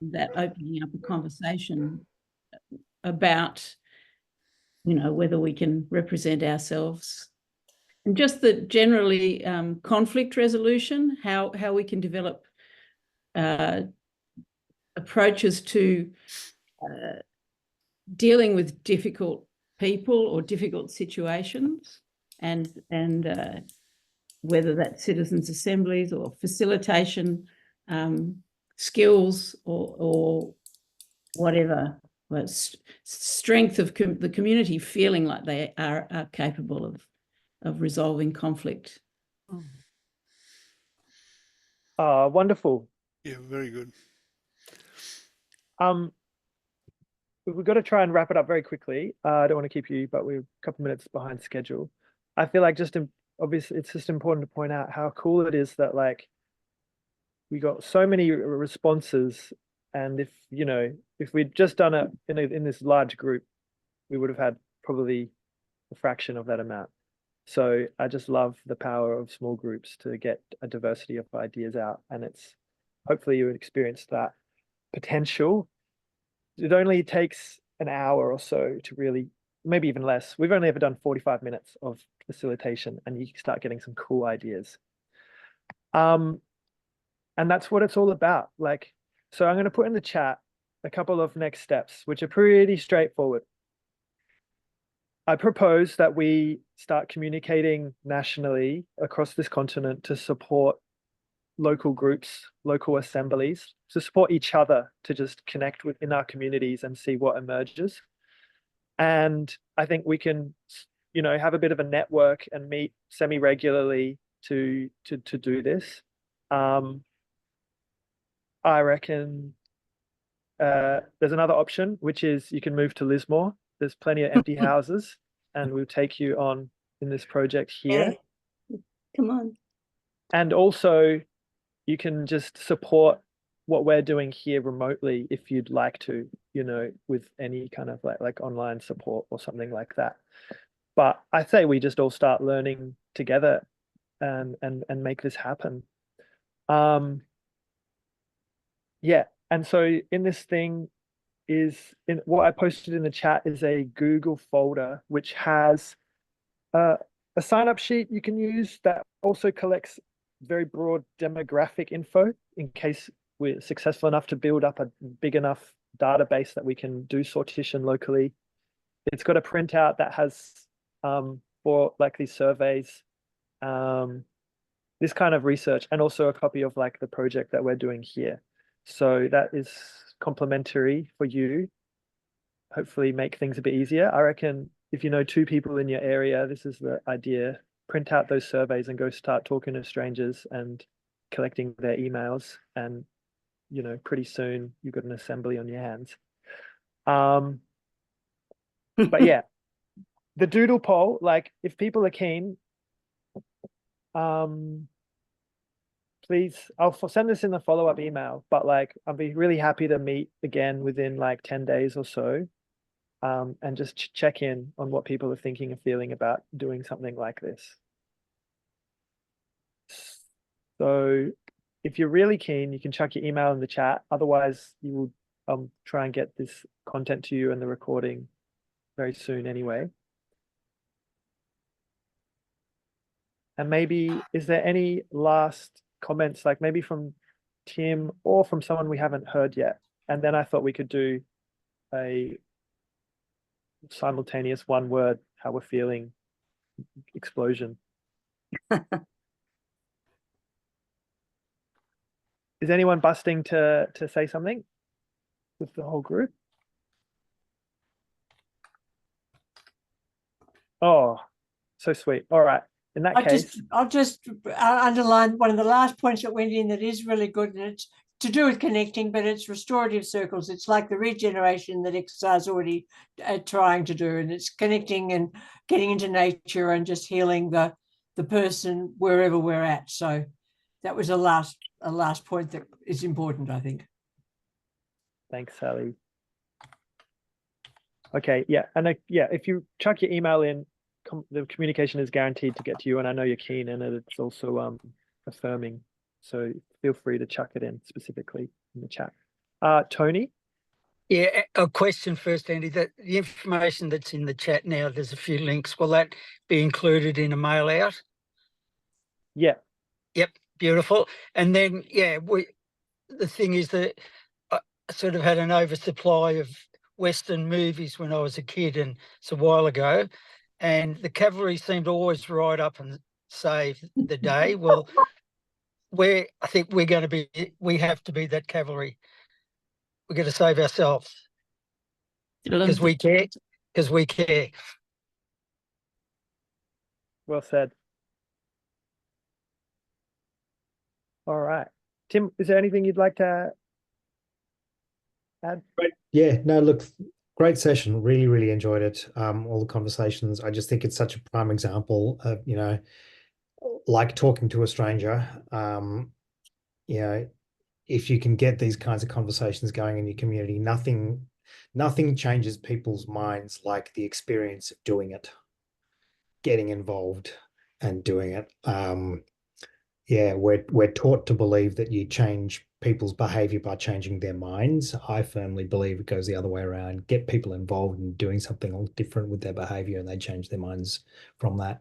that opening up a conversation about, whether we can represent ourselves. And just that generally conflict resolution, how we can develop approaches to dealing with difficult people or difficult situations, and whether that's citizens' assemblies or facilitation skills or whatever strength of the community feeling like they are capable of resolving conflict. Wonderful. Yeah, very good. We've got to try and wrap it up very quickly. I don't want to keep you, but we're a couple minutes behind schedule. I feel like obviously it's just important to point out how cool it is that like we got so many responses, and if we'd just done it in this large group, we would have had probably a fraction of that amount. So I just love the power of small groups to get a diversity of ideas out, and it's hopefully you experienced that potential. It only takes an hour or so to really, maybe even less. We've only ever done 45 minutes of facilitation, and you start getting some cool ideas. And that's what it's all about. Like, so I'm going to put in the chat a couple of next steps, which are pretty straightforward. I propose that we start communicating nationally across this continent to support local groups, local assemblies, to support each other, to just connect within our communities and see what emerges. And I think we can, have a bit of a network and meet semi-regularly to do this. I reckon there's another option, which is you can move to Lismore. There's plenty of empty houses, and we'll take you on in this project here. Yeah. Come on. And also, you can just support what we're doing here remotely if you'd like to, with any kind of like online support or something like that. But I say we just all start learning together and make this happen. Yeah. And so in this thing in what I posted in the chat is a Google folder, which has a sign-up sheet you can use that also collects very broad demographic info in case we're successful enough to build up a big enough database that we can do sortition locally. It's got a printout that has for like these surveys, this kind of research, and also a copy of like the project that we're doing here. So that is complimentary for you. Hopefully make things a bit easier. I reckon if you know 2 people in your area, this is the idea. Print out those surveys and go start talking to strangers and collecting their emails, and pretty soon you've got an assembly on your hands. But yeah, the doodle poll, like if people are keen, please, I'll send this in the follow-up email, but like I'll be really happy to meet again within like 10 days or so, and just check in on what people are thinking and feeling about doing something like this. So if you're really keen, you can chuck your email in the chat. Otherwise, you will try and get this content to you and the recording very soon anyway. And maybe, is there any last comments, like maybe from Tim or from someone we haven't heard yet? And then I thought we could do a simultaneous one word, how we're feeling explosion. Is anyone busting to say something with the whole group? Oh, so sweet. All right. In that case, I'll just underline one of the last points that went in that is really good, and it's to do with connecting, but it's restorative circles. It's like the regeneration that Exercise is already trying to do, and it's connecting and getting into nature and just healing the person wherever we're at. So that was a last point that is important, I think. Thanks, Sally. Okay, yeah, and if you chuck your email in, the communication is guaranteed to get to you, and I know you're keen, and it's also affirming. So feel free to chuck it in specifically in the chat. Tony? Yeah, a question first, Andy. That the information that's in the chat now, there's a few links. Will that be included in a mail out? Yeah. Yep, beautiful. And then, yeah, the thing is that I sort of had an oversupply of Western movies when I was a kid, and it's a while ago. And the cavalry seemed to always ride up and save the day. Well, I think we have to be that cavalry. We're going to save ourselves. Because we care. Because we care. Well said. All right. Tim, is there anything you'd like to add? Great. Yeah, no, look, great session. Really, really enjoyed it. All the conversations. I just think it's such a prime example of, like talking to a stranger. If you can get these kinds of conversations going in your community, nothing changes people's minds like the experience of doing it, getting involved and doing it. We're taught to believe that you change people's behavior by changing their minds. I firmly believe it goes the other way around. Get people involved in doing something different with their behavior, and they change their minds from that.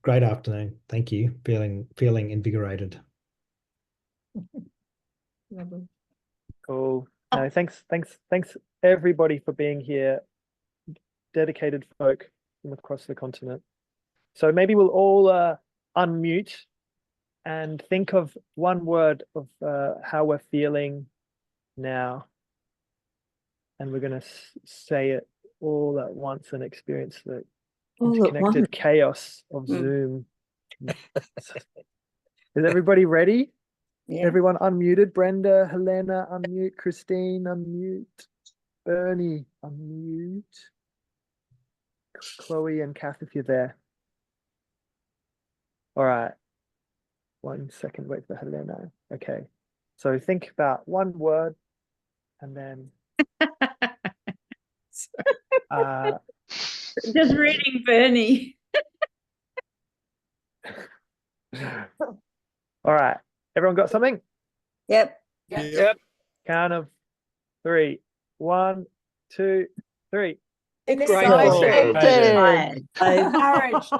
Great afternoon. Thank you. Feeling invigorated. Cool. No, thanks everybody for being here. Dedicated folk from across the continent. So maybe we'll all unmute and think of one word of how we're feeling now, and we're going to say it all at once and experience the interconnected chaos of Zoom. Is everybody ready? Yeah. Everyone unmuted. Brenda, Helena, unmute. Christine, unmute. Bernie, unmute. Chloe and Kath, if you're there. All right. 1 second, wait for Helena. Okay. So think about one word and then Just reading Bernie. all right. Everyone got something? Yep. Yep. Count of 3. 1, 2, 3. Excited. Encouraged.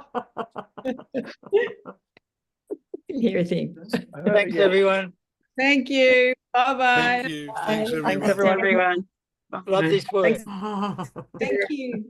Hear a thing. Thanks, everyone. Thank you. Bye-bye. Thank you. Thanks, everyone. Thanks, everyone. Love this work. Thanks. Thank you.